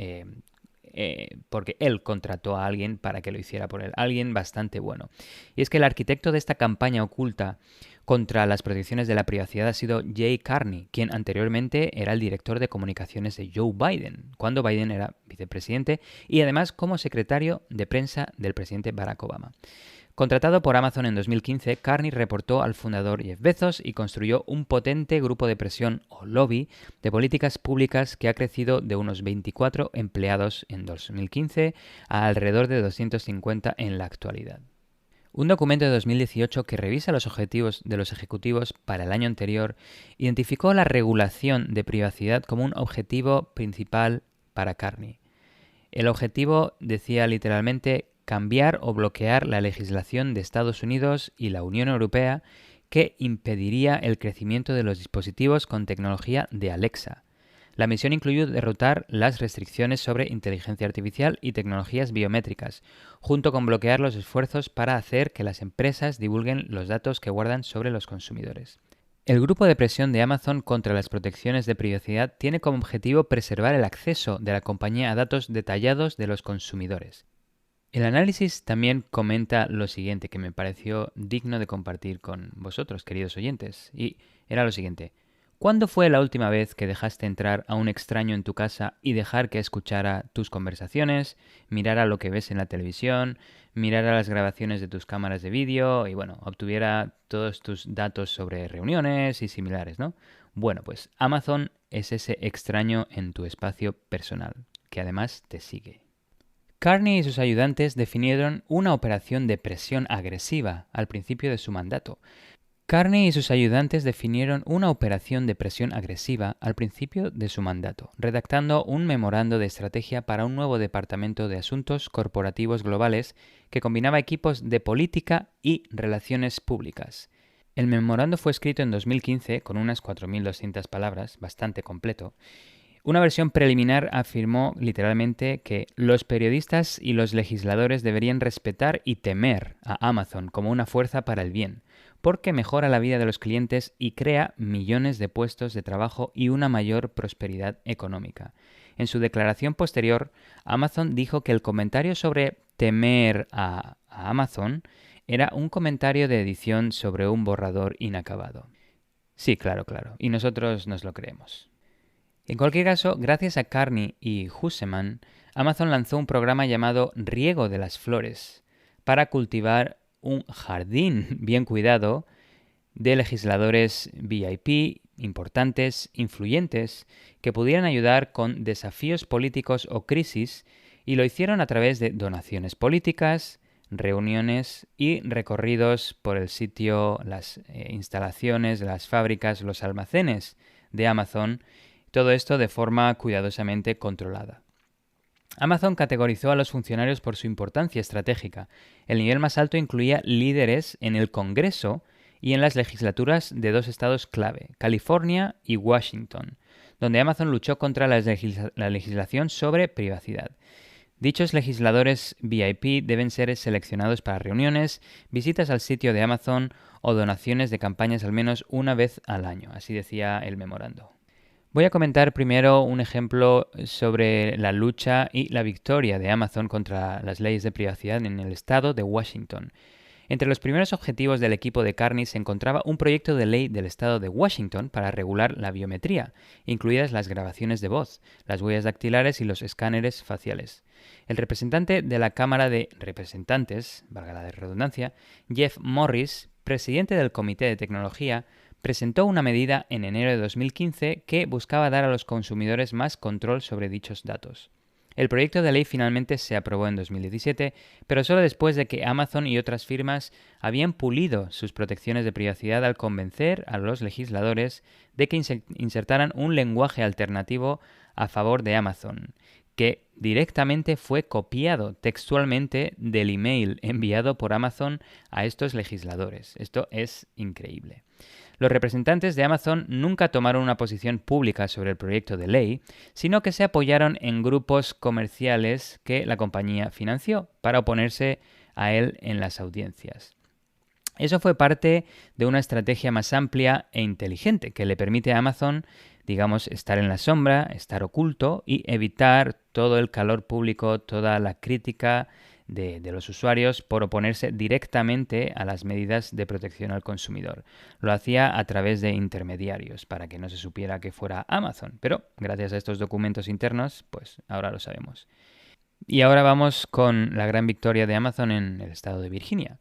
porque él contrató a alguien para que lo hiciera por él, alguien bastante bueno. Y es que el arquitecto de esta campaña oculta contra las protecciones de la privacidad ha sido Jay Carney, quien anteriormente era el director de comunicaciones de Joe Biden, cuando Biden era vicepresidente, y además como secretario de prensa del presidente Barack Obama. Contratado por Amazon en 2015, Carney reportó al fundador Jeff Bezos y construyó un potente grupo de presión o lobby de políticas públicas que ha crecido de unos 24 empleados en 2015 a alrededor de 250 en la actualidad. Un documento de 2018 que revisa los objetivos de los ejecutivos para el año anterior identificó la regulación de privacidad como un objetivo principal para Carney. El objetivo decía literalmente cambiar o bloquear la legislación de Estados Unidos y la Unión Europea que impediría el crecimiento de los dispositivos con tecnología de Alexa. La misión incluyó derrotar las restricciones sobre inteligencia artificial y tecnologías biométricas, junto con bloquear los esfuerzos para hacer que las empresas divulguen los datos que guardan sobre los consumidores. El grupo de presión de Amazon contra las protecciones de privacidad tiene como objetivo preservar el acceso de la compañía a datos detallados de los consumidores. El análisis también comenta lo siguiente, que me pareció digno de compartir con vosotros, queridos oyentes, y era lo siguiente. ¿Cuándo fue la última vez que dejaste entrar a un extraño en tu casa y dejar que escuchara tus conversaciones, mirara lo que ves en la televisión, mirara las grabaciones de tus cámaras de vídeo y, bueno, obtuviera todos tus datos sobre reuniones y similares, ¿no? Bueno, pues Amazon es ese extraño en tu espacio personal, que además te sigue. Carney y sus ayudantes definieron una operación de presión agresiva al principio de su mandato. Redactando un memorando de estrategia para un nuevo departamento de asuntos corporativos globales que combinaba equipos de política y relaciones públicas. El memorando fue escrito en 2015 con unas 4.200 palabras, bastante completo. Una versión preliminar afirmó literalmente que los periodistas y los legisladores deberían respetar y temer a Amazon como una fuerza para el bien, porque mejora la vida de los clientes y crea millones de puestos de trabajo y una mayor prosperidad económica. En su declaración posterior, Amazon dijo que el comentario sobre temer a Amazon era un comentario de edición sobre un borrador inacabado. Sí, claro, y nosotros nos lo creemos. En cualquier caso, gracias a Carney y Husseman, Amazon lanzó un programa llamado Riego de las Flores para cultivar un jardín bien cuidado de legisladores VIP, importantes, influyentes, que pudieran ayudar con desafíos políticos o crisis, y lo hicieron a través de donaciones políticas, reuniones y recorridos por el sitio, las instalaciones, las fábricas, los almacenes de Amazon. Todo esto de forma cuidadosamente controlada. Amazon categorizó a los funcionarios por su importancia estratégica. El nivel más alto incluía líderes en el Congreso y en las legislaturas de dos estados clave, California y Washington, donde Amazon luchó contra la legislación sobre privacidad. Dichos legisladores VIP deben ser seleccionados para reuniones, visitas al sitio de Amazon o donaciones de campañas al menos una vez al año, así decía el memorando. Voy a comentar primero un ejemplo sobre la lucha y la victoria de Amazon contra las leyes de privacidad en el estado de Washington. Entre los primeros objetivos del equipo de Carney se encontraba un proyecto de ley del estado de Washington para regular la biometría, incluidas las grabaciones de voz, las huellas dactilares y los escáneres faciales. El representante de la Cámara de Representantes, valga la redundancia, Jeff Morris, presidente del Comité de Tecnología, presentó una medida en enero de 2015 que buscaba dar a los consumidores más control sobre dichos datos. El proyecto de ley finalmente se aprobó en 2017, pero solo después de que Amazon y otras firmas habían pulido sus protecciones de privacidad al convencer a los legisladores de que insertaran un lenguaje alternativo a favor de Amazon, que directamente fue copiado textualmente del email enviado por Amazon a estos legisladores. Esto es increíble. Los representantes de Amazon nunca tomaron una posición pública sobre el proyecto de ley, sino que se apoyaron en grupos comerciales que la compañía financió para oponerse a él en las audiencias. Eso fue parte de una estrategia más amplia e inteligente que le permite a Amazon, digamos, estar en la sombra, estar oculto y evitar todo el calor público, toda la crítica de los usuarios por oponerse directamente a las medidas de protección al consumidor. Lo hacía a través de intermediarios para que no se supiera que fuera Amazon, pero gracias a estos documentos internos, pues ahora lo sabemos. Y ahora vamos con la gran victoria de Amazon en el estado de Virginia.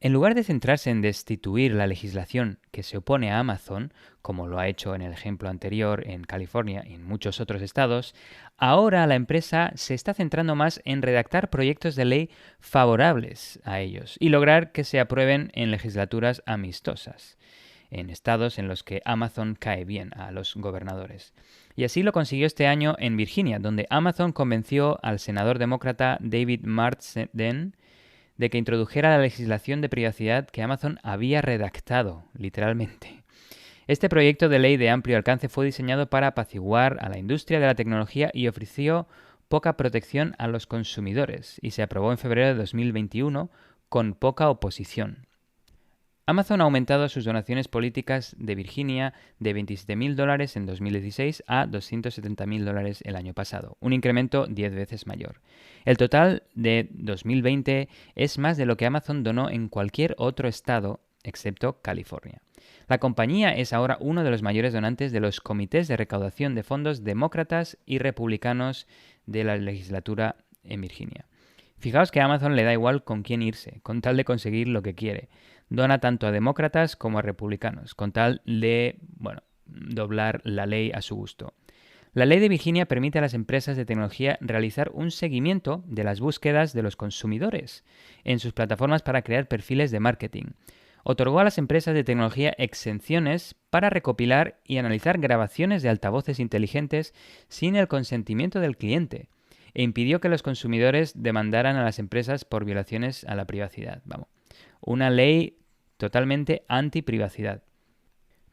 En lugar de centrarse en destituir la legislación que se opone a Amazon, como lo ha hecho en el ejemplo anterior en California y en muchos otros estados, ahora la empresa se está centrando más en redactar proyectos de ley favorables a ellos y lograr que se aprueben en legislaturas amistosas, en estados en los que Amazon cae bien a los gobernadores. Y así lo consiguió este año en Virginia, donde Amazon convenció al senador demócrata David Marsden de que introdujera la legislación de privacidad que Amazon había redactado, literalmente. Este proyecto de ley de amplio alcance fue diseñado para apaciguar a la industria de la tecnología y ofreció poca protección a los consumidores, y se aprobó en febrero de 2021 con poca oposición. Amazon ha aumentado sus donaciones políticas de Virginia de $27.000 en 2016 a $270.000 el año pasado, un incremento 10 veces mayor. El total de 2020 es más de lo que Amazon donó en cualquier otro estado, excepto California. La compañía es ahora uno de los mayores donantes de los comités de recaudación de fondos demócratas y republicanos de la legislatura en Virginia. Fijaos que a Amazon le da igual con quién irse, con tal de conseguir lo que quiere. Dona tanto a demócratas como a republicanos, con tal de, doblar la ley a su gusto. La ley de Virginia permite a las empresas de tecnología realizar un seguimiento de las búsquedas de los consumidores en sus plataformas para crear perfiles de marketing. Otorgó a las empresas de tecnología exenciones para recopilar y analizar grabaciones de altavoces inteligentes sin el consentimiento del cliente, e impidió que los consumidores demandaran a las empresas por violaciones a la privacidad. Una ley totalmente anti-privacidad.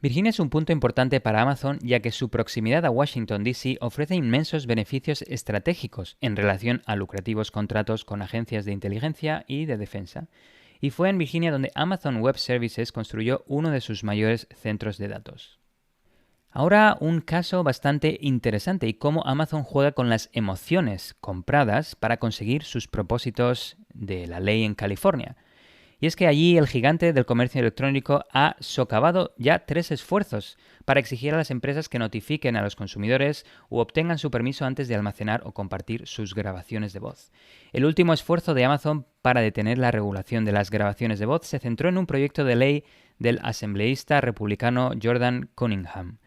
Virginia es un punto importante para Amazon, ya que su proximidad a Washington, D.C. ofrece inmensos beneficios estratégicos en relación a lucrativos contratos con agencias de inteligencia y de defensa. Y fue en Virginia donde Amazon Web Services construyó uno de sus mayores centros de datos. Ahora un caso bastante interesante y cómo Amazon juega con las emociones compradas para conseguir sus propósitos de la ley en California. Y es que allí el gigante del comercio electrónico ha socavado ya 3 esfuerzos para exigir a las empresas que notifiquen a los consumidores u obtengan su permiso antes de almacenar o compartir sus grabaciones de voz. El último esfuerzo de Amazon para detener la regulación de las grabaciones de voz se centró en un proyecto de ley del asambleísta republicano Jordan Cunningham.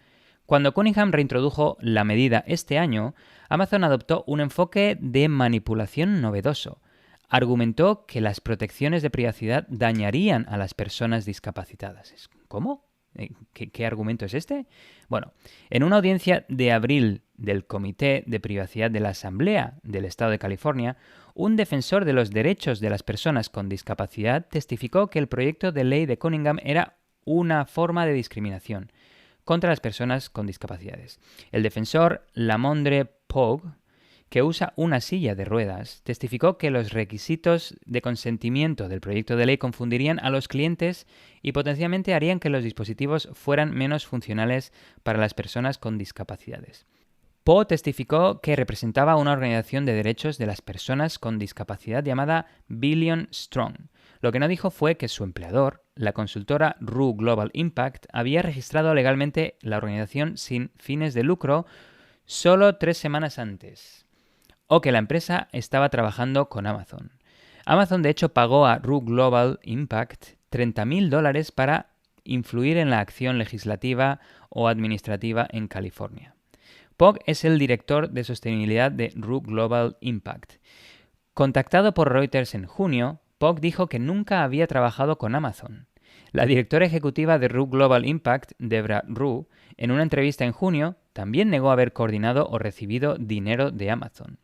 Cuando Cunningham reintrodujo la medida este año, Amazon adoptó un enfoque de manipulación novedoso. Argumentó que las protecciones de privacidad dañarían a las personas discapacitadas. ¿Cómo? ¿Qué argumento es este? Bueno, en una audiencia de abril del Comité de Privacidad de la Asamblea del Estado de California, un defensor de los derechos de las personas con discapacidad testificó que el proyecto de ley de Cunningham era una forma de discriminación contra las personas con discapacidades. El defensor Lamondre Pogue, que usa una silla de ruedas, testificó que los requisitos de consentimiento del proyecto de ley confundirían a los clientes y potencialmente harían que los dispositivos fueran menos funcionales para las personas con discapacidades. Poe testificó que representaba una organización de derechos de las personas con discapacidad llamada Billion Strong. Lo que no dijo fue que su empleador, la consultora RU Global Impact, había registrado legalmente la organización sin fines de lucro solo 3 semanas antes, o que la empresa estaba trabajando con Amazon. Amazon, de hecho, pagó a RU Global Impact $30.000 para influir en la acción legislativa o administrativa en California. Pogue es el director de sostenibilidad de RU Global Impact. Contactado por Reuters en junio, Pogue dijo que nunca había trabajado con Amazon. La directora ejecutiva de RU Global Impact, Debra Rue, en una entrevista en junio, también negó haber coordinado o recibido dinero de Amazon.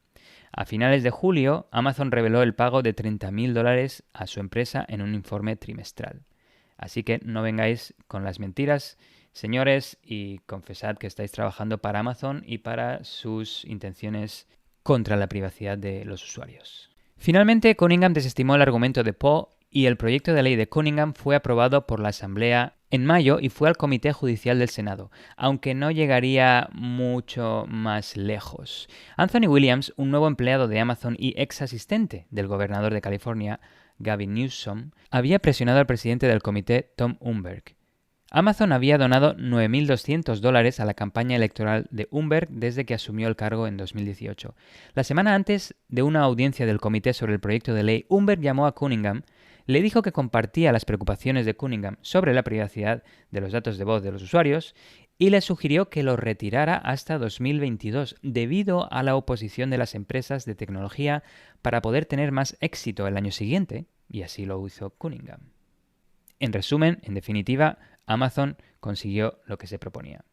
A finales de julio, Amazon reveló el pago de $30.000 a su empresa en un informe trimestral. Así que no vengáis con las mentiras, señores, y confesad que estáis trabajando para Amazon y para sus intenciones contra la privacidad de los usuarios. Finalmente, Cunningham desestimó el argumento de Poe y el proyecto de ley de Cunningham fue aprobado por la Asamblea en mayo y fue al Comité Judicial del Senado, aunque no llegaría mucho más lejos. Anthony Williams, un nuevo empleado de Amazon y ex asistente del gobernador de California, Gavin Newsom, había presionado al presidente del comité, Tom Umberg. Amazon había donado $9.200 a la campaña electoral de Umberg desde que asumió el cargo en 2018. La semana antes de una audiencia del comité sobre el proyecto de ley, Umberg llamó a Cunningham, le dijo que compartía las preocupaciones de Cunningham sobre la privacidad de los datos de voz de los usuarios y le sugirió que lo retirara hasta 2022 debido a la oposición de las empresas de tecnología para poder tener más éxito el año siguiente, y así lo hizo Cunningham. En resumen, en definitiva, Amazon consiguió lo que se proponía.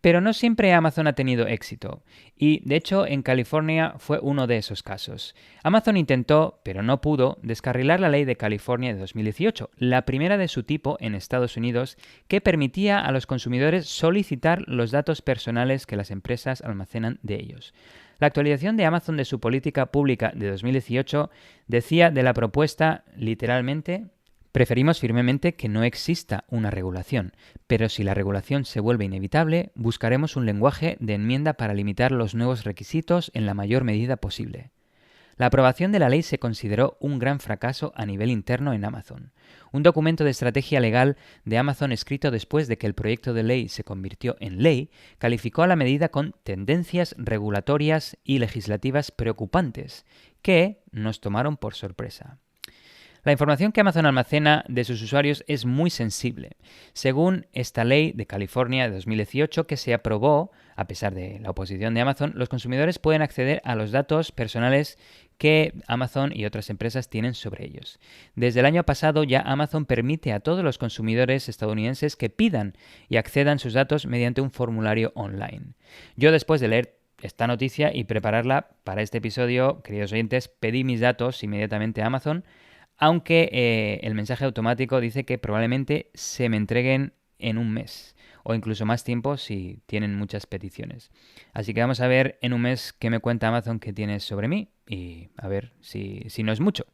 Pero no siempre Amazon ha tenido éxito, y de hecho en California fue uno de esos casos. Amazon intentó, pero no pudo, descarrilar la ley de California de 2018, la primera de su tipo en Estados Unidos, que permitía a los consumidores solicitar los datos personales que las empresas almacenan de ellos. La actualización de Amazon de su política pública de 2018 decía de la propuesta, literalmente: preferimos firmemente que no exista una regulación, pero si la regulación se vuelve inevitable, buscaremos un lenguaje de enmienda para limitar los nuevos requisitos en la mayor medida posible. La aprobación de la ley se consideró un gran fracaso a nivel interno en Amazon. Un documento de estrategia legal de Amazon escrito después de que el proyecto de ley se convirtió en ley, calificó a la medida con tendencias regulatorias y legislativas preocupantes, que nos tomaron por sorpresa. La información que Amazon almacena de sus usuarios es muy sensible. Según esta ley de California de 2018 que se aprobó, a pesar de la oposición de Amazon, los consumidores pueden acceder a los datos personales que Amazon y otras empresas tienen sobre ellos. Desde el año pasado ya Amazon permite a todos los consumidores estadounidenses que pidan y accedan sus datos mediante un formulario online. Yo, después de leer esta noticia y prepararla para este episodio, queridos oyentes, pedí mis datos inmediatamente a Amazon, aunque el mensaje automático dice que probablemente se me entreguen en un mes o incluso más tiempo si tienen muchas peticiones. Así que vamos a ver en un mes qué me cuenta Amazon que tiene sobre mí y a ver si no es mucho.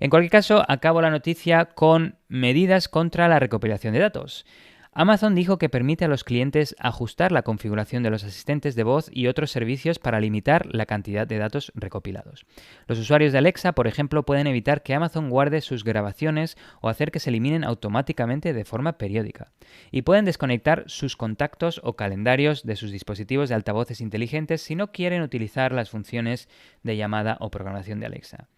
En cualquier caso, acabo la noticia con medidas contra la recopilación de datos. Amazon dijo que permite a los clientes ajustar la configuración de los asistentes de voz y otros servicios para limitar la cantidad de datos recopilados. Los usuarios de Alexa, por ejemplo, pueden evitar que Amazon guarde sus grabaciones o hacer que se eliminen automáticamente de forma periódica. Y pueden desconectar sus contactos o calendarios de sus dispositivos de altavoces inteligentes si no quieren utilizar las funciones de llamada o programación de Alexa.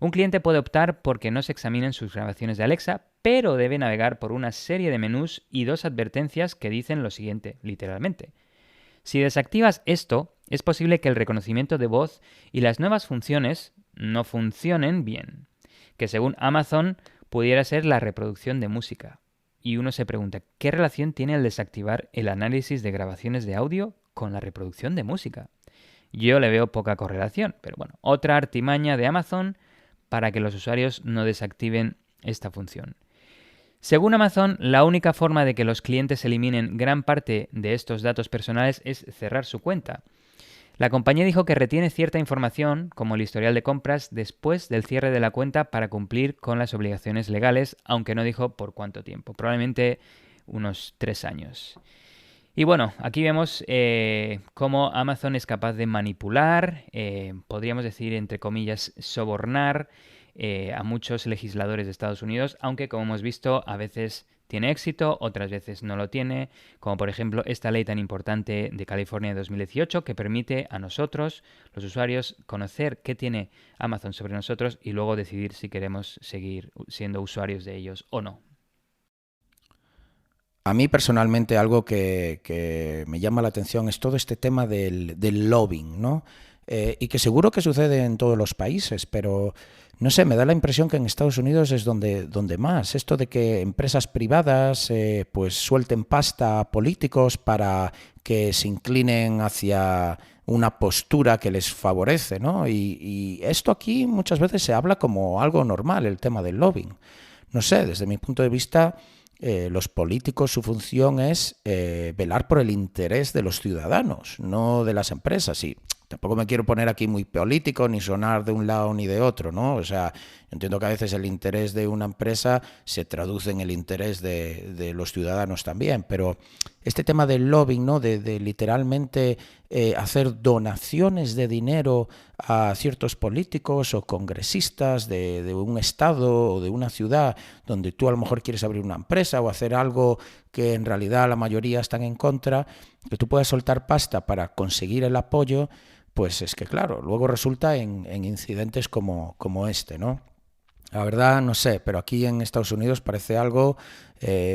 Un cliente puede optar por que no se examinen sus grabaciones de Alexa, pero debe navegar por una serie de menús y 2 advertencias que dicen lo siguiente, literalmente. Si desactivas esto, es posible que el reconocimiento de voz y las nuevas funciones no funcionen bien, que según Amazon pudiera ser la reproducción de música. Y uno se pregunta, ¿qué relación tiene el desactivar el análisis de grabaciones de audio con la reproducción de música? Yo le veo poca correlación, pero bueno, otra artimaña de Amazon para que los usuarios no desactiven esta función. Según Amazon, la única forma de que los clientes eliminen gran parte de estos datos personales es cerrar su cuenta. La compañía dijo que retiene cierta información, como el historial de compras, después del cierre de la cuenta para cumplir con las obligaciones legales, aunque no dijo por cuánto tiempo, probablemente unos 3 años. Y bueno, aquí vemos cómo Amazon es capaz de manipular, podríamos decir, entre comillas, sobornar a muchos legisladores de Estados Unidos, aunque como hemos visto a veces tiene éxito, otras veces no lo tiene, como por ejemplo esta ley tan importante de California de 2018 que permite a nosotros, los usuarios, conocer qué tiene Amazon sobre nosotros y luego decidir si queremos seguir siendo usuarios de ellos o no. A mí personalmente algo que me llama la atención es todo este tema del lobbying, ¿no? Y que seguro que sucede en todos los países, pero no sé, me da la impresión que en Estados Unidos es donde más. Esto de que empresas privadas pues suelten pasta a políticos para que se inclinen hacia una postura que les favorece, ¿no? Y esto aquí muchas veces se habla como algo normal, el tema del lobbying. no sé, desde mi punto de vista, los políticos, su función es velar por el interés de los ciudadanos, no de las empresas. Y tampoco me quiero poner aquí muy político ni sonar de un lado ni de otro, ¿no? O sea, entiendo que a veces el interés de una empresa se traduce en el interés de los ciudadanos también, pero este tema del lobbying, ¿no? De literalmente hacer donaciones de dinero a ciertos políticos o congresistas de un estado o de una ciudad donde tú a lo mejor quieres abrir una empresa o hacer algo que en realidad la mayoría están en contra, que tú puedas soltar pasta para conseguir el apoyo, pues es que claro, luego resulta en incidentes como este, ¿no? La verdad, no sé, pero aquí en Estados Unidos parece algo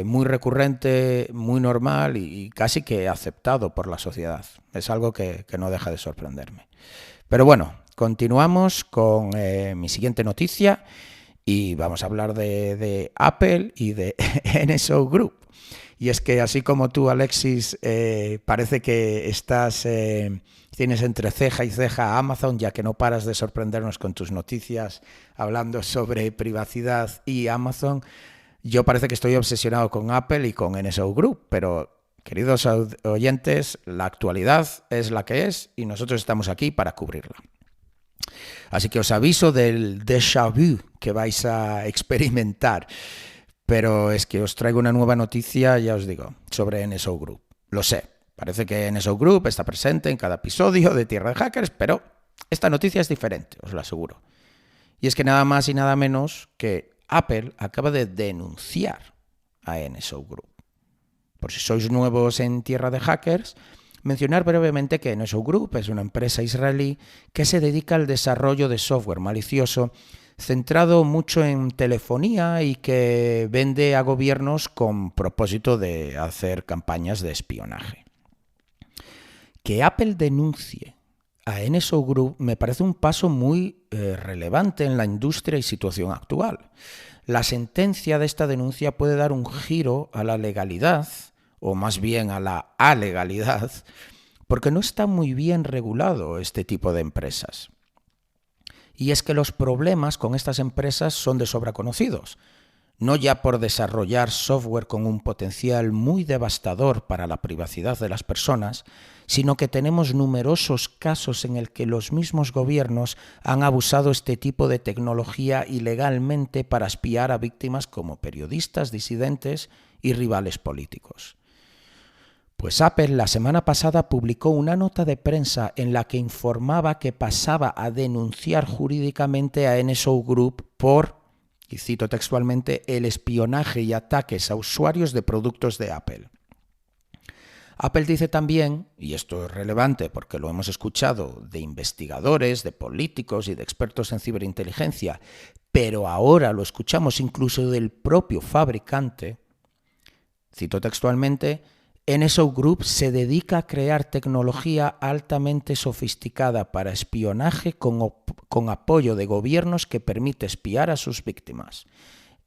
muy recurrente, muy normal y casi que aceptado por la sociedad. Es algo que no deja de sorprenderme. Pero bueno, continuamos con mi siguiente noticia y vamos a hablar de Apple y de NSO Group. Y es que así como tú, Alexis, parece que tienes entre ceja y ceja a Amazon, ya que no paras de sorprendernos con tus noticias hablando sobre privacidad y Amazon, yo parece que estoy obsesionado con Apple y con NSO Group, pero queridos oyentes, la actualidad es la que es y nosotros estamos aquí para cubrirla. Así que os aviso del déjà vu que vais a experimentar. Pero es que os traigo una nueva noticia, ya os digo, sobre NSO Group. Lo sé, parece que NSO Group está presente en cada episodio de Tierra de Hackers, pero esta noticia es diferente, os lo aseguro. Y es que nada más y nada menos que Apple acaba de denunciar a NSO Group. Por si sois nuevos en Tierra de Hackers, mencionar brevemente que NSO Group es una empresa israelí que se dedica al desarrollo de software malicioso centrado mucho en telefonía y que vende a gobiernos con propósito de hacer campañas de espionaje. Que Apple denuncie a NSO Group me parece un paso muy relevante en la industria y situación actual. La sentencia de esta denuncia puede dar un giro a la legalidad, o más bien a la alegalidad, porque no está muy bien regulado este tipo de empresas. Y es que los problemas con estas empresas son de sobra conocidos, no ya por desarrollar software con un potencial muy devastador para la privacidad de las personas, sino que tenemos numerosos casos en el que los mismos gobiernos han abusado este tipo de tecnología ilegalmente para espiar a víctimas como periodistas, disidentes y rivales políticos. Pues Apple la semana pasada publicó una nota de prensa en la que informaba que pasaba a denunciar jurídicamente a NSO Group por, y cito textualmente, el espionaje y ataques a usuarios de productos de Apple. Apple dice también, y esto es relevante porque lo hemos escuchado de investigadores, de políticos y de expertos en ciberinteligencia, pero ahora lo escuchamos incluso del propio fabricante, cito textualmente, NSO Group se dedica a crear tecnología altamente sofisticada para espionaje con apoyo de gobiernos que permite espiar a sus víctimas.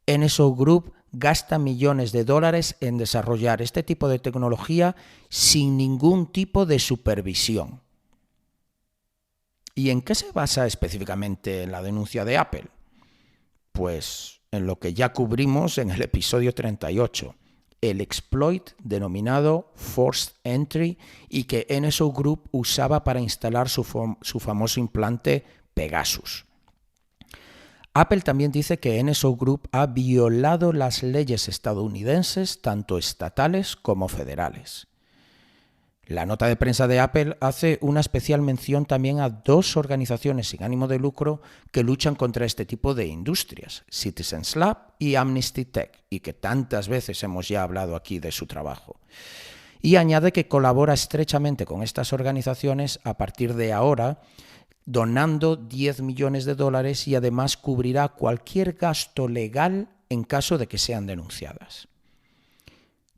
NSO Group gasta millones de dólares en desarrollar este tipo de tecnología sin ningún tipo de supervisión. ¿Y en qué se basa específicamente la denuncia de Apple? Pues en lo que ya cubrimos en el episodio 38. El exploit denominado Forced Entry y que NSO Group usaba para instalar su famoso implante Pegasus. Apple también dice que NSO Group ha violado las leyes estadounidenses, tanto estatales como federales. La nota de prensa de Apple hace una especial mención también a dos organizaciones sin ánimo de lucro que luchan contra este tipo de industrias, Citizens Lab y Amnesty Tech, y que tantas veces hemos ya hablado aquí de su trabajo. Y añade que colabora estrechamente con estas organizaciones a partir de ahora, donando 10 millones de dólares y además cubrirá cualquier gasto legal en caso de que sean denunciadas.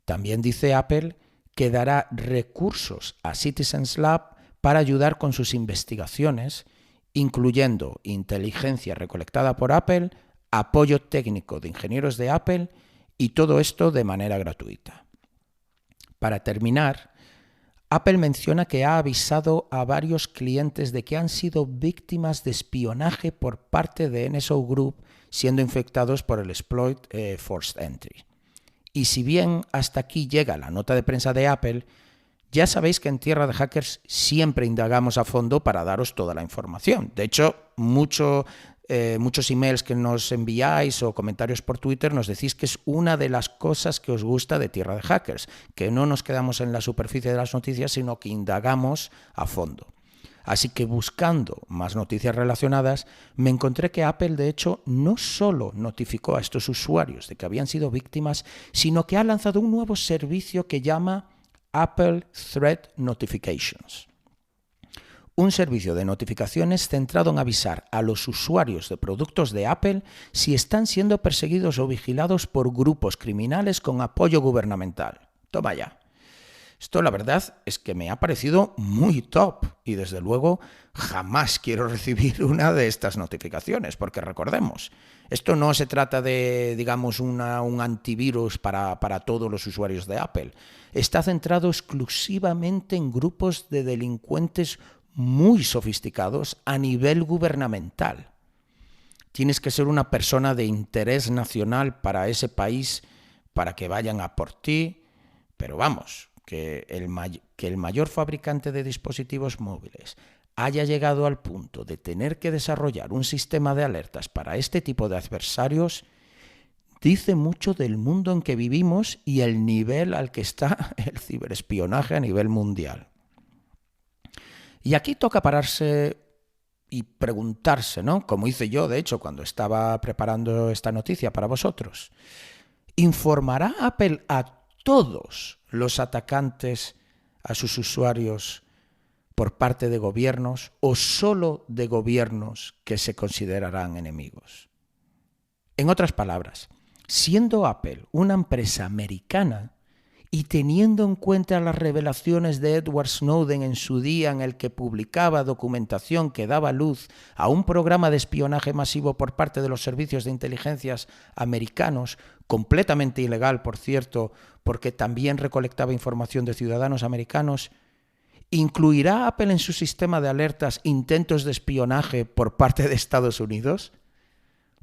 También dice Apple que dará recursos a Citizens Lab para ayudar con sus investigaciones, incluyendo inteligencia recolectada por Apple, apoyo técnico de ingenieros de Apple y todo esto de manera gratuita. Para terminar, Apple menciona que ha avisado a varios clientes de que han sido víctimas de espionaje por parte de NSO Group siendo infectados por el exploit Forced Entry. Y si bien hasta aquí llega la nota de prensa de Apple, ya sabéis que en Tierra de Hackers siempre indagamos a fondo para daros toda la información. De hecho, muchos emails que nos enviáis o comentarios por Twitter nos decís que es una de las cosas que os gusta de Tierra de Hackers, que no nos quedamos en la superficie de las noticias, sino que indagamos a fondo. Así que buscando más noticias relacionadas, me encontré que Apple, de hecho, no solo notificó a estos usuarios de que habían sido víctimas, sino que ha lanzado un nuevo servicio que llama Apple Threat Notifications. Un servicio de notificaciones centrado en avisar a los usuarios de productos de Apple si están siendo perseguidos o vigilados por grupos criminales con apoyo gubernamental. Toma ya. Esto la verdad es que me ha parecido muy top y desde luego jamás quiero recibir una de estas notificaciones porque recordemos, esto no se trata de, digamos, un antivirus para todos los usuarios de Apple. Está centrado exclusivamente en grupos de delincuentes muy sofisticados a nivel gubernamental. Tienes que ser una persona de interés nacional para ese país para que vayan a por ti, pero vamos, que el mayor fabricante de dispositivos móviles haya llegado al punto de tener que desarrollar un sistema de alertas para este tipo de adversarios, dice mucho del mundo en que vivimos y el nivel al que está el ciberespionaje a nivel mundial. Y aquí toca pararse y preguntarse, ¿no? Como hice yo, de hecho, cuando estaba preparando esta noticia para vosotros. ¿Informará Apple a todos los atacantes a sus usuarios por parte de gobiernos o solo de gobiernos que se considerarán enemigos? En otras palabras, siendo Apple una empresa americana y teniendo en cuenta las revelaciones de Edward Snowden en su día en el que publicaba documentación que daba luz a un programa de espionaje masivo por parte de los servicios de inteligencias americanos, completamente ilegal, por cierto, porque también recolectaba información de ciudadanos americanos, ¿incluirá Apple en su sistema de alertas intentos de espionaje por parte de Estados Unidos?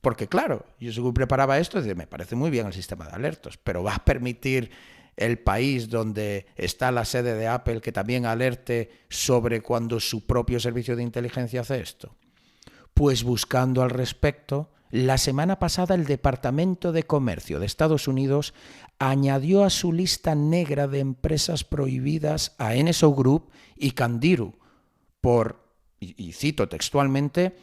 Porque claro, yo según preparaba esto, me parece muy bien el sistema de alertas, pero ¿va a permitir el país donde está la sede de Apple que también alerte sobre cuando su propio servicio de inteligencia hace esto? Pues buscando al respecto, la semana pasada el Departamento de Comercio de Estados Unidos añadió a su lista negra de empresas prohibidas a NSO Group y Candiru por, y cito textualmente,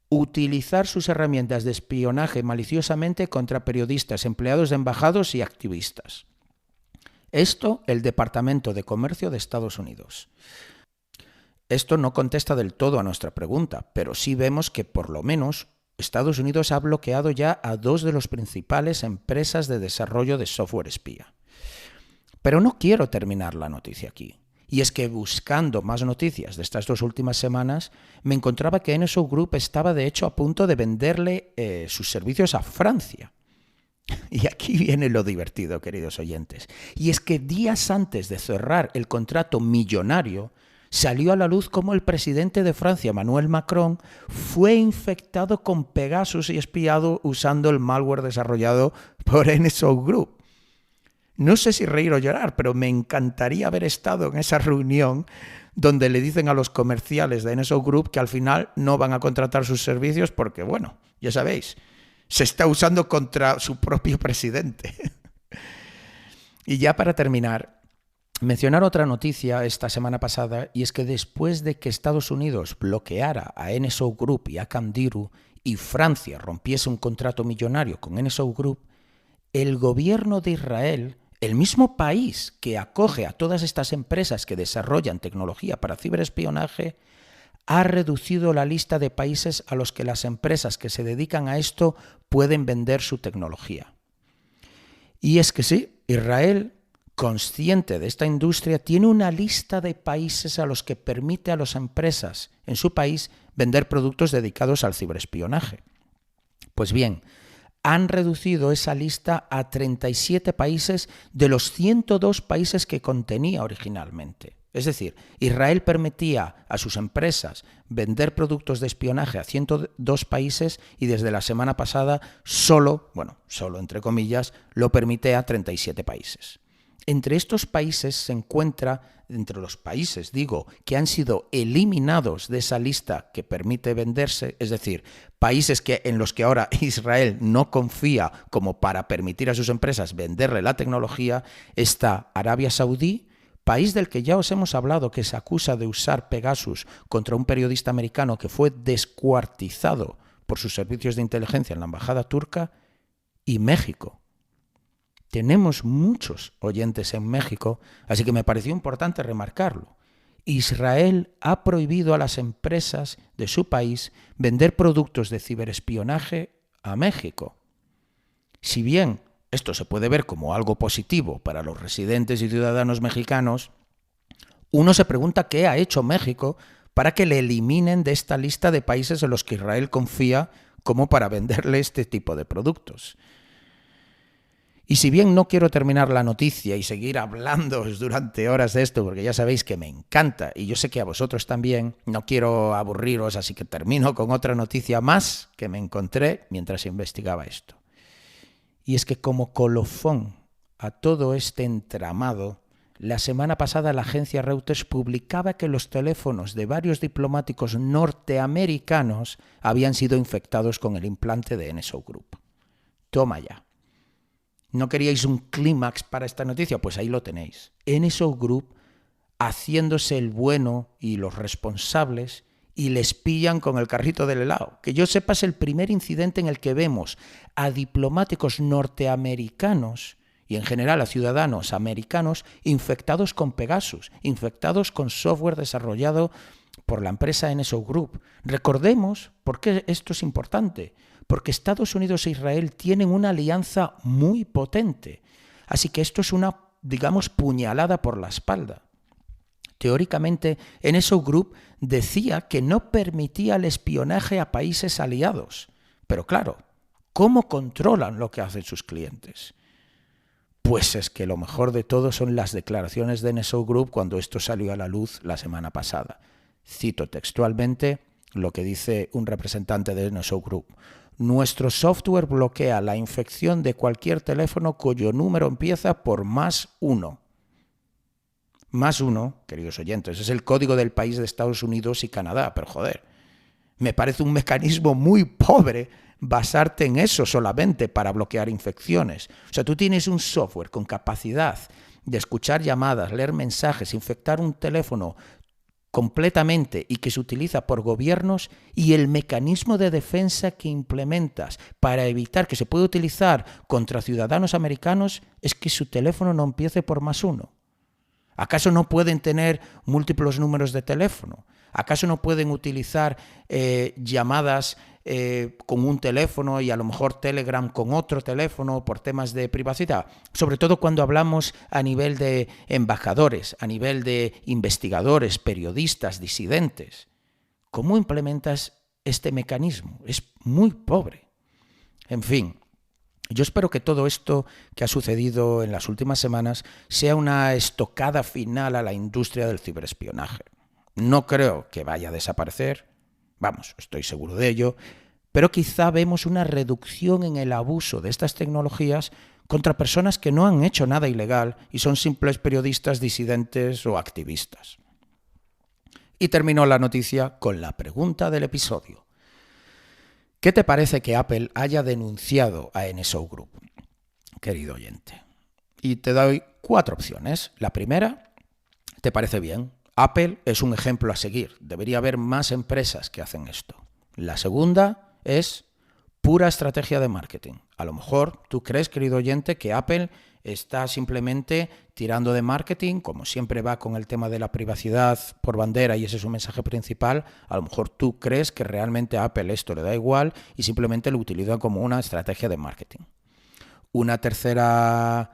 utilizar sus herramientas de espionaje maliciosamente contra periodistas, empleados de embajadas y activistas. Esto, el Departamento de Comercio de Estados Unidos. Esto no contesta del todo a nuestra pregunta, pero sí vemos que por lo menos Estados Unidos ha bloqueado ya a dos de las principales empresas de desarrollo de software espía. Pero no quiero terminar la noticia aquí. Y es que buscando más noticias de estas 2 últimas semanas, me encontraba que NSO Group estaba de hecho a punto de venderle sus servicios a Francia. Y aquí viene lo divertido, queridos oyentes. Y es que días antes de cerrar el contrato millonario, salió a la luz cómo el presidente de Francia, Emmanuel Macron, fue infectado con Pegasus y espiado usando el malware desarrollado por NSO Group. No sé si reír o llorar, pero me encantaría haber estado en esa reunión donde le dicen a los comerciales de NSO Group que al final no van a contratar sus servicios porque, bueno, ya sabéis, se está usando contra su propio presidente. Y ya para terminar, mencionar otra noticia esta semana pasada, y es que después de que Estados Unidos bloqueara a NSO Group y a Candiru y Francia rompiese un contrato millonario con NSO Group, el gobierno de Israel, el mismo país que acoge a todas estas empresas que desarrollan tecnología para ciberespionaje, ha reducido la lista de países a los que las empresas que se dedican a esto pueden vender su tecnología. Y es que sí, Israel, consciente de esta industria, tiene una lista de países a los que permite a las empresas en su país vender productos dedicados al ciberespionaje. Pues bien, han reducido esa lista a 37 países de los 102 países que contenía originalmente. Es decir, Israel permitía a sus empresas vender productos de espionaje a 102 países y desde la semana pasada solo entre comillas, lo permite a 37 países. Entre estos países se encuentra, entre los países, que han sido eliminados de esa lista que permite venderse, es decir, países en los que ahora Israel no confía como para permitir a sus empresas venderle la tecnología, está Arabia Saudí, país del que ya os hemos hablado, que se acusa de usar Pegasus contra un periodista americano que fue descuartizado por sus servicios de inteligencia en la embajada turca, y México. Tenemos muchos oyentes en México, así que me pareció importante remarcarlo. Israel ha prohibido a las empresas de su país vender productos de ciberespionaje a México. Si bien esto se puede ver como algo positivo para los residentes y ciudadanos mexicanos, uno se pregunta qué ha hecho México para que le eliminen de esta lista de países en los que Israel confía como para venderle este tipo de productos. Y si bien no quiero terminar la noticia y seguir hablándoos durante horas de esto, porque ya sabéis que me encanta y yo sé que a vosotros también, no quiero aburriros, así que termino con otra noticia más que me encontré mientras investigaba esto. Y es que como colofón a todo este entramado, la semana pasada la agencia Reuters publicaba que los teléfonos de varios diplomáticos norteamericanos habían sido infectados con el implante de NSO Group. Toma ya. ¿No queríais un clímax para esta noticia? Pues ahí lo tenéis. NSO Group haciéndose el bueno y los responsables y les pillan con el carrito del helado. Que yo sepa es el primer incidente en el que vemos a diplomáticos norteamericanos y en general a ciudadanos americanos infectados con Pegasus, infectados con software desarrollado por la empresa NSO Group. Recordemos por qué esto es importante. Porque Estados Unidos e Israel tienen una alianza muy potente. Así que esto es una, puñalada por la espalda. Teóricamente, NSO Group decía que no permitía el espionaje a países aliados. Pero claro, ¿cómo controlan lo que hacen sus clientes? Pues es que lo mejor de todo son las declaraciones de NSO Group cuando esto salió a la luz la semana pasada. Cito textualmente lo que dice un representante de NSO Group. Nuestro software bloquea la infección de cualquier teléfono cuyo número empieza por +1. +1, queridos oyentes, es el código del país de Estados Unidos y Canadá, pero joder, me parece un mecanismo muy pobre basarte en eso solamente para bloquear infecciones. O sea, tú tienes un software con capacidad de escuchar llamadas, leer mensajes, infectar un teléfono completamente y que se utiliza por gobiernos, y el mecanismo de defensa que implementas para evitar que se pueda utilizar contra ciudadanos americanos es que su teléfono no empiece por +1. ¿Acaso no pueden tener múltiples números de teléfono? ¿Acaso no pueden utilizar llamadas con un teléfono y a lo mejor Telegram con otro teléfono por temas de privacidad? Sobre todo cuando hablamos a nivel de embajadores, a nivel de investigadores, periodistas, disidentes. ¿Cómo implementas este mecanismo? Es muy pobre. En fin, yo espero que todo esto que ha sucedido en las últimas semanas sea una estocada final a la industria del ciberespionaje. No creo que vaya a desaparecer, estoy seguro de ello, pero quizá vemos una reducción en el abuso de estas tecnologías contra personas que no han hecho nada ilegal y son simples periodistas disidentes o activistas. Y terminó la noticia con la pregunta del episodio. ¿Qué te parece que Apple haya denunciado a NSO Group, querido oyente? Y te doy 4 opciones. La primera, ¿te parece bien? Apple es un ejemplo a seguir. Debería haber más empresas que hacen esto. La segunda es pura estrategia de marketing. A lo mejor tú crees, querido oyente, que Apple está simplemente tirando de marketing, como siempre va con el tema de la privacidad por bandera y ese es su mensaje principal. A lo mejor tú crees que realmente a Apple esto le da igual y simplemente lo utiliza como una estrategia de marketing. Una tercera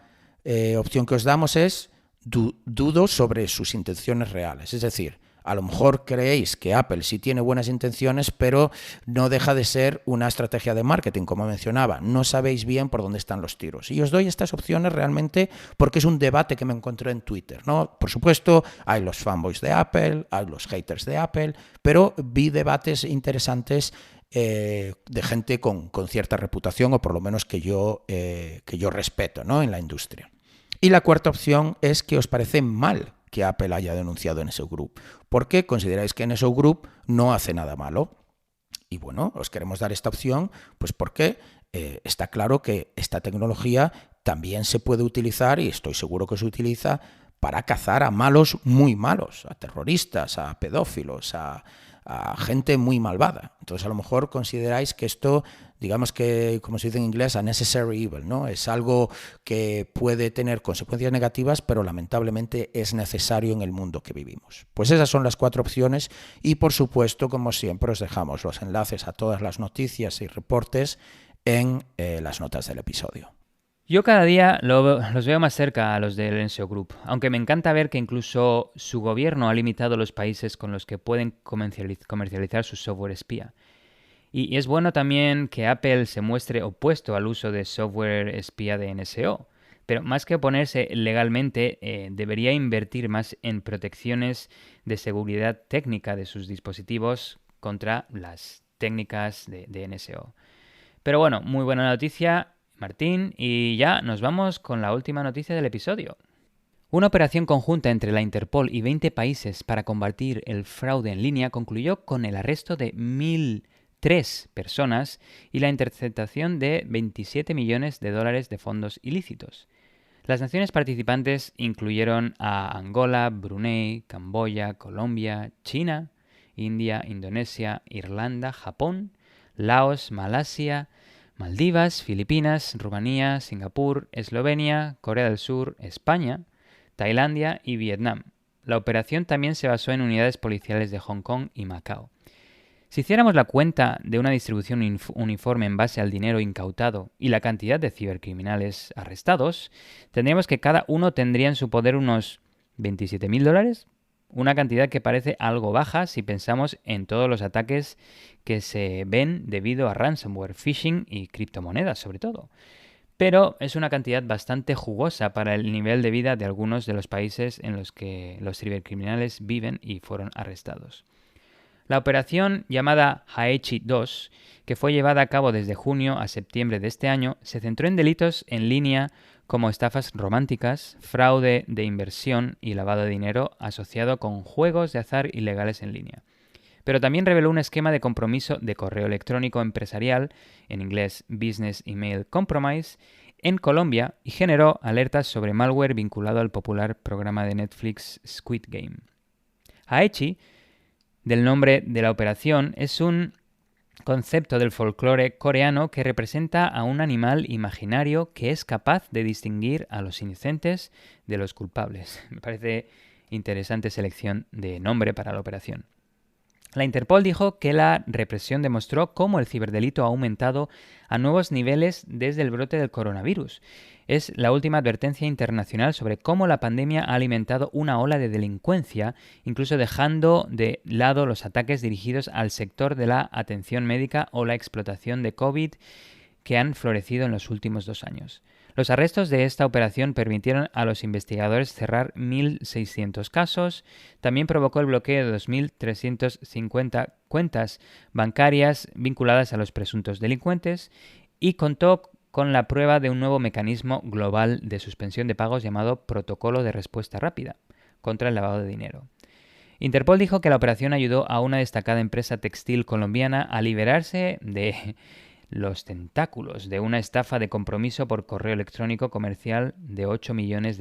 opción que os damos es dudo sobre sus intenciones reales. Es decir, A lo mejor creéis que Apple sí tiene buenas intenciones, pero no deja de ser una estrategia de marketing, como mencionaba. No sabéis bien por dónde están los tiros. Y os doy estas opciones realmente porque es un debate que me encontré en Twitter, ¿no? Por supuesto, hay los fanboys de Apple, hay los haters de Apple, pero vi debates interesantes de gente con cierta reputación, o por lo menos que yo respeto, ¿no?, en la industria. Y la cuarta opción es que os parece mal que Apple haya denunciado NSO Group, porque consideráis que NSO Group no hace nada malo. Y bueno, os queremos dar esta opción, pues porque está claro que esta tecnología también se puede utilizar, y estoy seguro que se utiliza, para cazar a malos muy malos, a terroristas, a pedófilos, a gente muy malvada. Entonces, a lo mejor consideráis que esto, digamos que, como se dice en inglés, a necessary evil, ¿no? Es algo que puede tener consecuencias negativas, pero lamentablemente es necesario en el mundo que vivimos. Pues esas son las 4 opciones y, por supuesto, como siempre, os dejamos los enlaces a todas las noticias y reportes en las notas del episodio. Yo cada día los veo más cerca a los del NSO Group, aunque me encanta ver que incluso su gobierno ha limitado los países con los que pueden comercializar su software espía. Y es bueno también que Apple se muestre opuesto al uso de software espía de NSO, pero más que oponerse legalmente, debería invertir más en protecciones de seguridad técnica de sus dispositivos contra las técnicas de NSO. Pero bueno, muy buena noticia, Martín, y ya nos vamos con la última noticia del episodio. Una operación conjunta entre la Interpol y 20 países para combatir el fraude en línea concluyó con el arresto de 1.003 personas y la interceptación de $27 millones de fondos ilícitos. Las naciones participantes incluyeron a Angola, Brunei, Camboya, Colombia, China, India, Indonesia, Irlanda, Japón, Laos, Malasia, Maldivas, Filipinas, Rumanía, Singapur, Eslovenia, Corea del Sur, España, Tailandia y Vietnam. La operación también se basó en unidades policiales de Hong Kong y Macao. Si hiciéramos la cuenta de una distribución uniforme en base al dinero incautado y la cantidad de cibercriminales arrestados, tendríamos que cada uno tendría en su poder unos $27.000, una cantidad que parece algo baja si pensamos en todos los ataques que se ven debido a ransomware, phishing y criptomonedas sobre todo. Pero es una cantidad bastante jugosa para el nivel de vida de algunos de los países en los que los cibercriminales viven y fueron arrestados. La operación llamada Haechi 2, que fue llevada a cabo desde junio a septiembre de este año, se centró en delitos en línea como estafas románticas, fraude de inversión y lavado de dinero asociado con juegos de azar ilegales en línea. Pero también reveló un esquema de compromiso de correo electrónico empresarial, en inglés Business Email Compromise, en Colombia y generó alertas sobre malware vinculado al popular programa de Netflix Squid Game. Haechi, del nombre de la operación, es un concepto del folclore coreano que representa a un animal imaginario que es capaz de distinguir a los inocentes de los culpables. Me parece interesante selección de nombre para la operación. La Interpol dijo que la represión demostró cómo el ciberdelito ha aumentado a nuevos niveles desde el brote del coronavirus. Es la última advertencia internacional sobre cómo la pandemia ha alimentado una ola de delincuencia, incluso dejando de lado los ataques dirigidos al sector de la atención médica o la explotación de COVID que han florecido en los últimos 2 años. Los arrestos de esta operación permitieron a los investigadores cerrar 1.600 casos, también provocó el bloqueo de 2.350 cuentas bancarias vinculadas a los presuntos delincuentes y contó con la prueba de un nuevo mecanismo global de suspensión de pagos llamado Protocolo de Respuesta Rápida contra el lavado de dinero. Interpol dijo que la operación ayudó a una destacada empresa textil colombiana a liberarse de los tentáculos de una estafa de compromiso por correo electrónico comercial de $8 millones,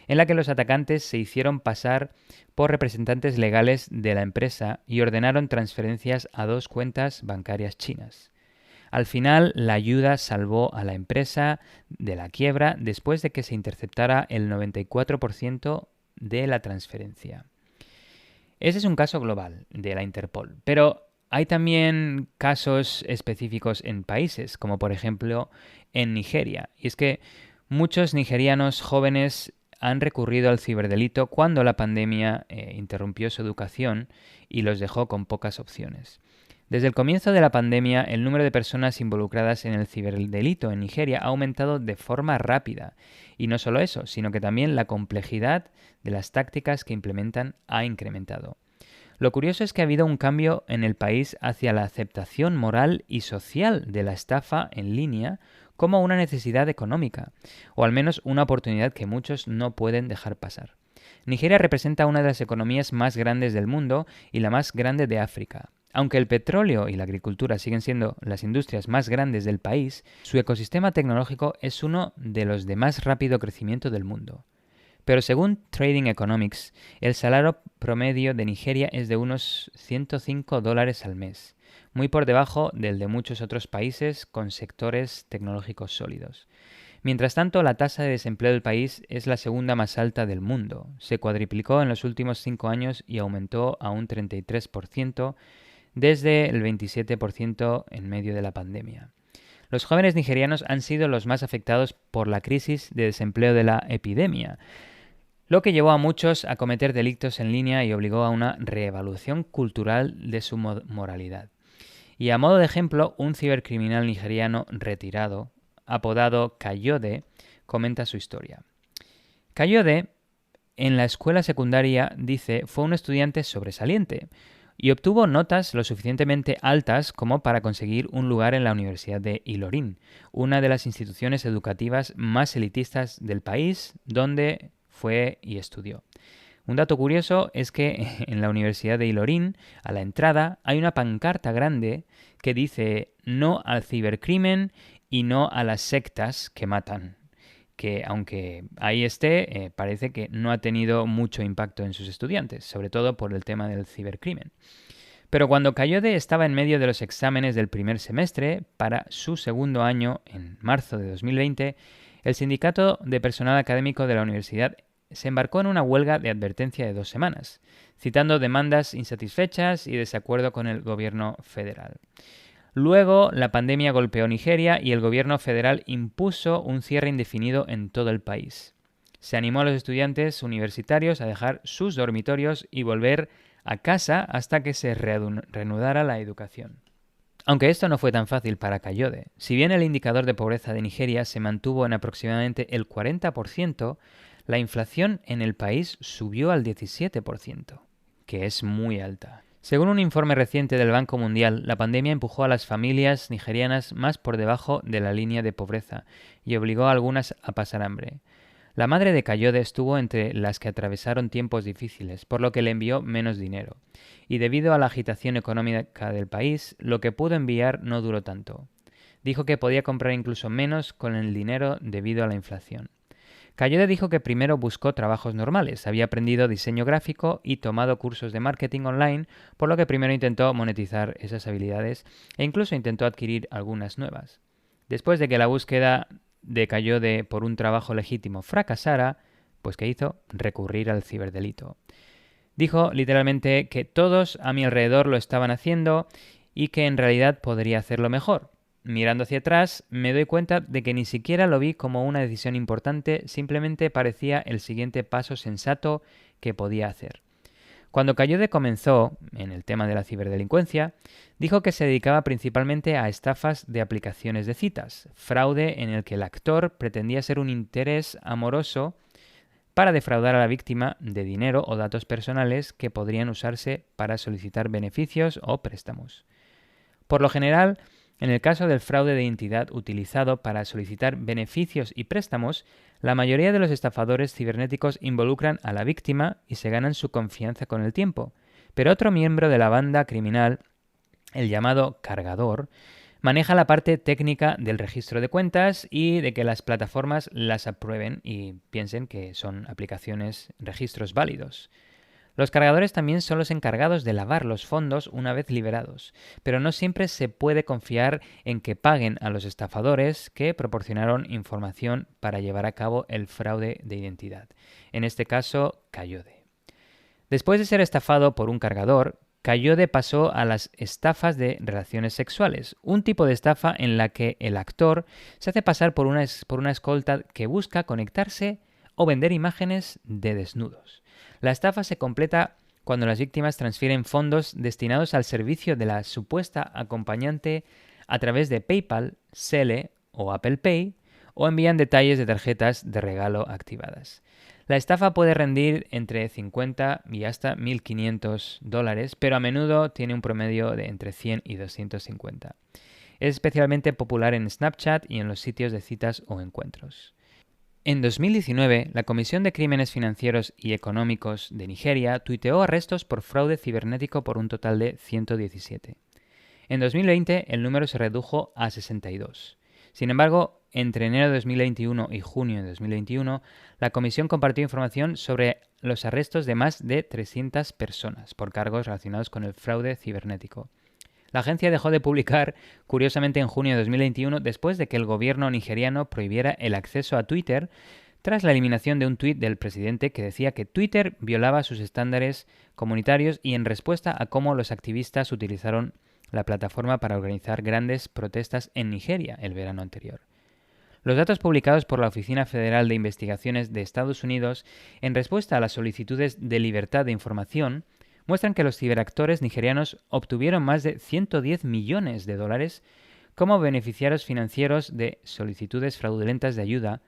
en la que los atacantes se hicieron pasar por representantes legales de la empresa y ordenaron transferencias a 2 cuentas bancarias chinas. Al final, la ayuda salvó a la empresa de la quiebra después de que se interceptara el 94% de la transferencia. Ese es un caso global de la Interpol, pero hay también casos específicos en países, como por ejemplo en Nigeria. Y es que muchos nigerianos jóvenes han recurrido al ciberdelito cuando la pandemia interrumpió su educación y los dejó con pocas opciones. Desde el comienzo de la pandemia, el número de personas involucradas en el ciberdelito en Nigeria ha aumentado de forma rápida. Y no solo eso, sino que también la complejidad de las tácticas que implementan ha incrementado. Lo curioso es que ha habido un cambio en el país hacia la aceptación moral y social de la estafa en línea como una necesidad económica, o al menos una oportunidad que muchos no pueden dejar pasar. Nigeria representa una de las economías más grandes del mundo y la más grande de África. Aunque el petróleo y la agricultura siguen siendo las industrias más grandes del país, su ecosistema tecnológico es uno de los de más rápido crecimiento del mundo. Pero según Trading Economics, el salario promedio de Nigeria es de unos $105 al mes, muy por debajo del de muchos otros países con sectores tecnológicos sólidos. Mientras tanto, la tasa de desempleo del país es la segunda más alta del mundo. Se cuadriplicó en los últimos 5 años y aumentó a un 33%, desde el 27% en medio de la pandemia. Los jóvenes nigerianos han sido los más afectados por la crisis de desempleo de la epidemia, lo que llevó a muchos a cometer delitos en línea y obligó a una reevaluación cultural de su moralidad. Y a modo de ejemplo, un cibercriminal nigeriano retirado, apodado Kayode, comenta su historia. Kayode, en la escuela secundaria, dice, fue un estudiante sobresaliente y obtuvo notas lo suficientemente altas como para conseguir un lugar en la Universidad de Ilorin, una de las instituciones educativas más elitistas del país, donde fue y estudió. Un dato curioso es que en la Universidad de Ilorin, a la entrada, hay una pancarta grande que dice no al cibercrimen y no a las sectas que matan, que aunque ahí esté, parece que no ha tenido mucho impacto en sus estudiantes, sobre todo por el tema del cibercrimen. Pero cuando Kayode estaba en medio de los exámenes del primer semestre, para su segundo año, en marzo de 2020, el sindicato de personal académico de la universidad se embarcó en una huelga de advertencia de 2 semanas, citando demandas insatisfechas y desacuerdo con el gobierno federal. Luego, la pandemia golpeó Nigeria y el gobierno federal impuso un cierre indefinido en todo el país. Se animó a los estudiantes universitarios a dejar sus dormitorios y volver a casa hasta que se reanudara la educación. Aunque esto no fue tan fácil para Kayode, si bien el indicador de pobreza de Nigeria se mantuvo en aproximadamente el 40%, la inflación en el país subió al 17%, que es muy alta. Según un informe reciente del Banco Mundial, la pandemia empujó a las familias nigerianas más por debajo de la línea de pobreza y obligó a algunas a pasar hambre. La madre de Kayode estuvo entre las que atravesaron tiempos difíciles, por lo que le envió menos dinero. Y debido a la agitación económica del país, lo que pudo enviar no duró tanto. Dijo que podía comprar incluso menos con el dinero debido a la inflación. Kayode dijo que primero buscó trabajos normales, había aprendido diseño gráfico y tomado cursos de marketing online, por lo que primero intentó monetizar esas habilidades e incluso intentó adquirir algunas nuevas. Después de que la búsqueda de Kayode por un trabajo legítimo fracasara, pues ¿qué hizo? Recurrir al ciberdelito. Dijo literalmente que todos a mi alrededor lo estaban haciendo y que en realidad podría hacerlo mejor. Mirando hacia atrás, me doy cuenta de que ni siquiera lo vi como una decisión importante, simplemente parecía el siguiente paso sensato que podía hacer. Cuando Kayode comenzó en el tema de la ciberdelincuencia, dijo que se dedicaba principalmente a estafas de aplicaciones de citas, fraude en el que el actor pretendía ser un interés amoroso para defraudar a la víctima de dinero o datos personales que podrían usarse para solicitar beneficios o préstamos. Por lo general, en el caso del fraude de identidad utilizado para solicitar beneficios y préstamos, la mayoría de los estafadores cibernéticos involucran a la víctima y se ganan su confianza con el tiempo. Pero otro miembro de la banda criminal, el llamado cargador, maneja la parte técnica del registro de cuentas y de que las plataformas las aprueben y piensen que son aplicaciones, registros válidos. Los cargadores también son los encargados de lavar los fondos una vez liberados, pero no siempre se puede confiar en que paguen a los estafadores que proporcionaron información para llevar a cabo el fraude de identidad. En este caso, Kayode. Después de ser estafado por un cargador, Kayode pasó a las estafas de relaciones sexuales, un tipo de estafa en la que el actor se hace pasar por una escolta que busca conectarse o vender imágenes de desnudos. La estafa se completa cuando las víctimas transfieren fondos destinados al servicio de la supuesta acompañante a través de PayPal, Zelle o Apple Pay, o envían detalles de tarjetas de regalo activadas. La estafa puede rendir entre 50 y hasta $1.500, pero a menudo tiene un promedio de entre 100 y 250. Es especialmente popular en Snapchat y en los sitios de citas o encuentros. En 2019, la Comisión de Crímenes Financieros y Económicos de Nigeria tuiteó arrestos por fraude cibernético por un total de 117. En 2020, el número se redujo a 62. Sin embargo, entre enero de 2021 y junio de 2021, la Comisión compartió información sobre los arrestos de más de 300 personas por cargos relacionados con el fraude cibernético. La agencia dejó de publicar, curiosamente, en junio de 2021, después de que el gobierno nigeriano prohibiera el acceso a Twitter tras la eliminación de un tuit del presidente que decía que Twitter violaba sus estándares comunitarios y en respuesta a cómo los activistas utilizaron la plataforma para organizar grandes protestas en Nigeria el verano anterior. Los datos publicados por la Oficina Federal de Investigaciones de Estados Unidos en respuesta a las solicitudes de libertad de información muestran que los ciberactores nigerianos obtuvieron más de $110 millones como beneficiarios financieros de solicitudes fraudulentas de ayuda,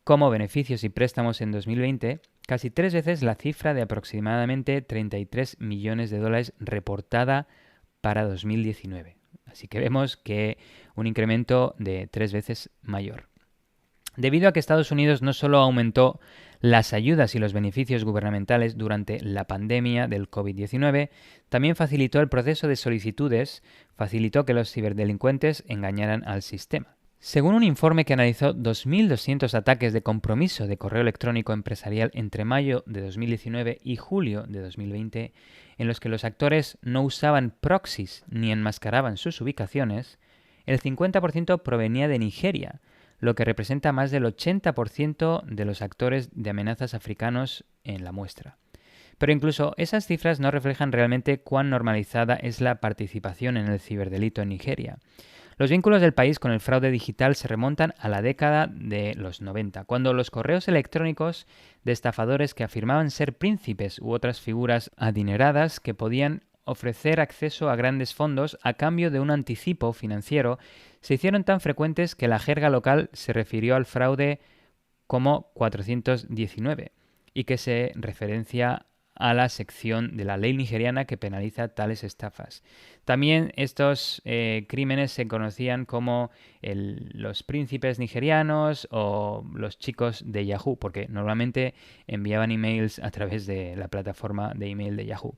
como beneficios y préstamos en 2020, casi 3 veces la cifra de aproximadamente $33 millones reportada para 2019. Así que vemos que un incremento de 3 veces mayor. Debido a que Estados Unidos no solo aumentó las ayudas y los beneficios gubernamentales durante la pandemia del COVID-19, también facilitó el proceso de solicitudes, facilitó que los ciberdelincuentes engañaran al sistema. Según un informe que analizó 2.200 ataques de compromiso de correo electrónico empresarial entre mayo de 2019 y julio de 2020, en los que los actores no usaban proxies ni enmascaraban sus ubicaciones, el 50% provenía de Nigeria, lo que representa más del 80% de los actores de amenazas africanos en la muestra. Pero incluso esas cifras no reflejan realmente cuán normalizada es la participación en el ciberdelito en Nigeria. Los vínculos del país con el fraude digital se remontan a la década de los 90, cuando los correos electrónicos de estafadores que afirmaban ser príncipes u otras figuras adineradas que podían ofrecer acceso a grandes fondos a cambio de un anticipo financiero se hicieron tan frecuentes que la jerga local se refirió al fraude como 419 y que se referencia a la sección de la ley nigeriana que penaliza tales estafas. También estos crímenes se conocían como los príncipes nigerianos o los chicos de Yahoo, porque normalmente enviaban emails a través de la plataforma de email de Yahoo.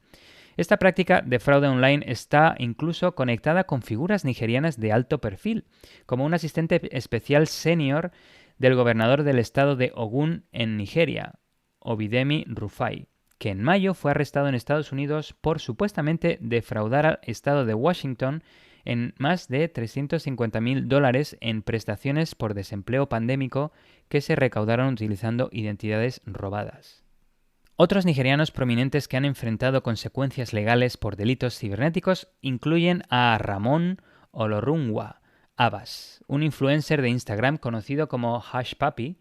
Esta práctica de fraude online está incluso conectada con figuras nigerianas de alto perfil, como un asistente especial senior del gobernador del estado de Ogun en Nigeria, Obidemi Rufai, que en mayo fue arrestado en Estados Unidos por supuestamente defraudar al estado de Washington en más de $350,000 en prestaciones por desempleo pandémico que se recaudaron utilizando identidades robadas. Otros nigerianos prominentes que han enfrentado consecuencias legales por delitos cibernéticos incluyen a Ramón Olorunwa Abbas, un influencer de Instagram conocido como Hushpuppi,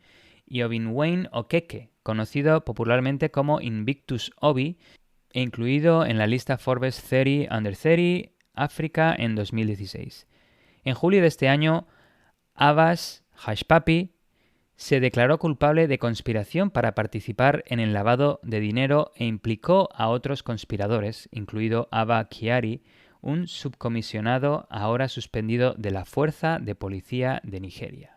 y Obinwayne Okeke, conocido popularmente como Invictus Obi, e incluido en la lista Forbes 30 Under 30 África en 2016. En julio de este año, Abbas Hushpuppi se declaró culpable de conspiración para participar en el lavado de dinero e implicó a otros conspiradores, incluido Abba Kyari, un subcomisionado ahora suspendido de la Fuerza de Policía de Nigeria.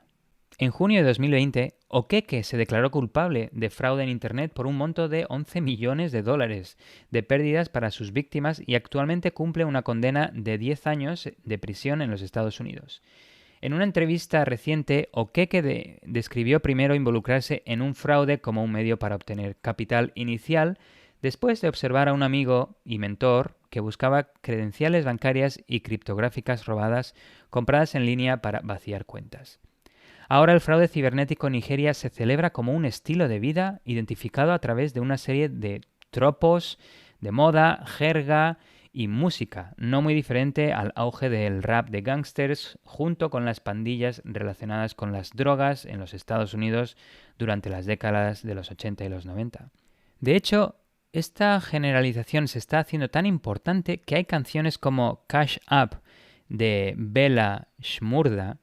En junio de 2020, Okeke se declaró culpable de fraude en Internet por un monto de $11 millones de pérdidas para sus víctimas y actualmente cumple una condena de 10 años de prisión en los Estados Unidos. En una entrevista reciente, Okeke describió primero involucrarse en un fraude como un medio para obtener capital inicial, después de observar a un amigo y mentor que buscaba credenciales bancarias y criptográficas robadas compradas en línea para vaciar cuentas. Ahora el fraude cibernético en Nigeria se celebra como un estilo de vida identificado a través de una serie de tropos de moda, jerga y música, no muy diferente al auge del rap de gángsters junto con las pandillas relacionadas con las drogas en los Estados Unidos durante las décadas de los 80 y los 90. De hecho, esta generalización se está haciendo tan importante que hay canciones como Cash Up de Bella Shmurda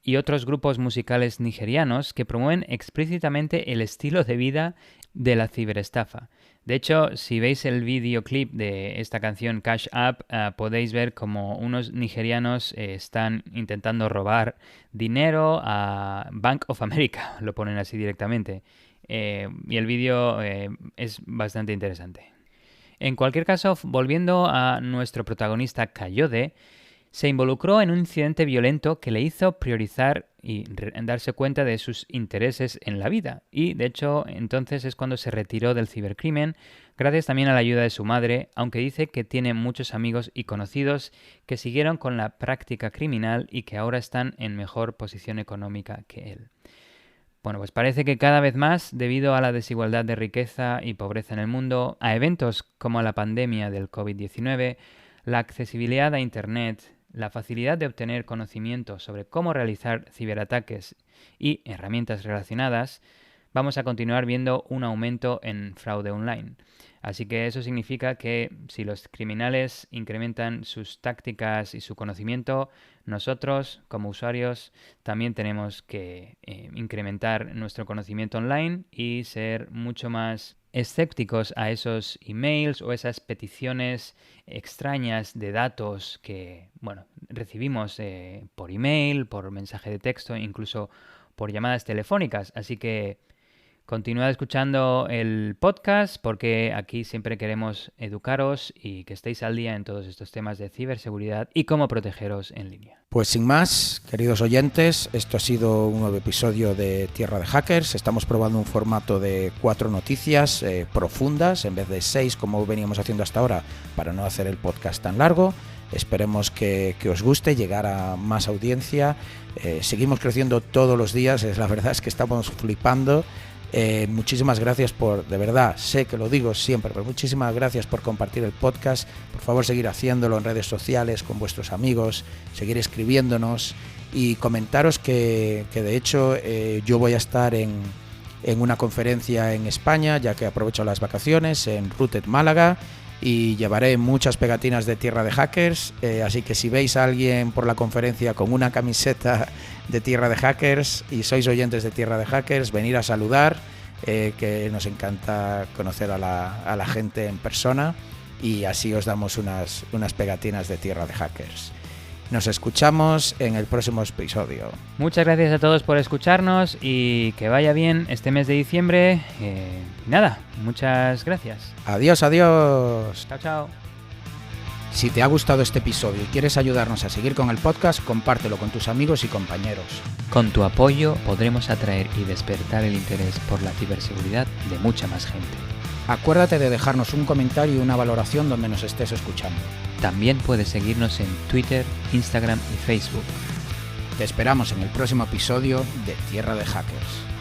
y otros grupos musicales nigerianos que promueven explícitamente el estilo de vida de la ciberestafa. De hecho, si veis el videoclip de esta canción Cash Up, podéis ver como unos nigerianos están intentando robar dinero a Bank of America, lo ponen así directamente. Y el vídeo es bastante interesante. En cualquier caso, volviendo a nuestro protagonista Kayode, se involucró en un incidente violento que le hizo priorizar y darse cuenta de sus intereses en la vida. Y, de hecho, entonces es cuando se retiró del cibercrimen, gracias también a la ayuda de su madre, aunque dice que tiene muchos amigos y conocidos que siguieron con la práctica criminal y que ahora están en mejor posición económica que él. Bueno, pues parece que cada vez más, debido a la desigualdad de riqueza y pobreza en el mundo, a eventos como la pandemia del COVID-19, la accesibilidad a Internet, la facilidad de obtener conocimiento sobre cómo realizar ciberataques y herramientas relacionadas, vamos a continuar viendo un aumento en fraude online. Así que eso significa que si los criminales incrementan sus tácticas y su conocimiento, nosotros, como usuarios, también tenemos que incrementar nuestro conocimiento online y ser mucho más escépticos a esos emails o esas peticiones extrañas de datos que, recibimos por email, por mensaje de texto, incluso por llamadas telefónicas. Así que continuad escuchando el podcast porque aquí siempre queremos educaros y que estéis al día en todos estos temas de ciberseguridad y cómo protegeros en línea. Pues sin más, queridos oyentes, esto ha sido un nuevo episodio de Tierra de Hackers. Estamos probando un formato de 4 noticias profundas en vez de 6 como veníamos haciendo hasta ahora para no hacer el podcast tan largo. Esperemos que os guste, llegar a más audiencia. Seguimos creciendo todos los días, la verdad es que estamos flipando. Muchísimas gracias de verdad, sé que lo digo siempre, pero muchísimas gracias por compartir el podcast. Por favor, seguir haciéndolo en redes sociales con vuestros amigos, seguir escribiéndonos y comentaros que de hecho yo voy a estar en una conferencia en España, ya que aprovecho las vacaciones, en Rooted Málaga, y llevaré muchas pegatinas de Tierra de Hackers, así que si veis a alguien por la conferencia con una camiseta de Tierra de Hackers y sois oyentes de Tierra de Hackers, venid a saludar, que nos encanta conocer a la gente en persona y así os damos unas pegatinas de Tierra de Hackers. Nos escuchamos en el próximo episodio. Muchas gracias a todos por escucharnos y que vaya bien este mes de diciembre. Nada, muchas gracias. Adiós, adiós. Chao, chao. Si te ha gustado este episodio y quieres ayudarnos a seguir con el podcast, compártelo con tus amigos y compañeros. Con tu apoyo podremos atraer y despertar el interés por la ciberseguridad de mucha más gente. Acuérdate de dejarnos un comentario y una valoración donde nos estés escuchando. También puedes seguirnos en Twitter, Instagram y Facebook. Te esperamos en el próximo episodio de Tierra de Hackers.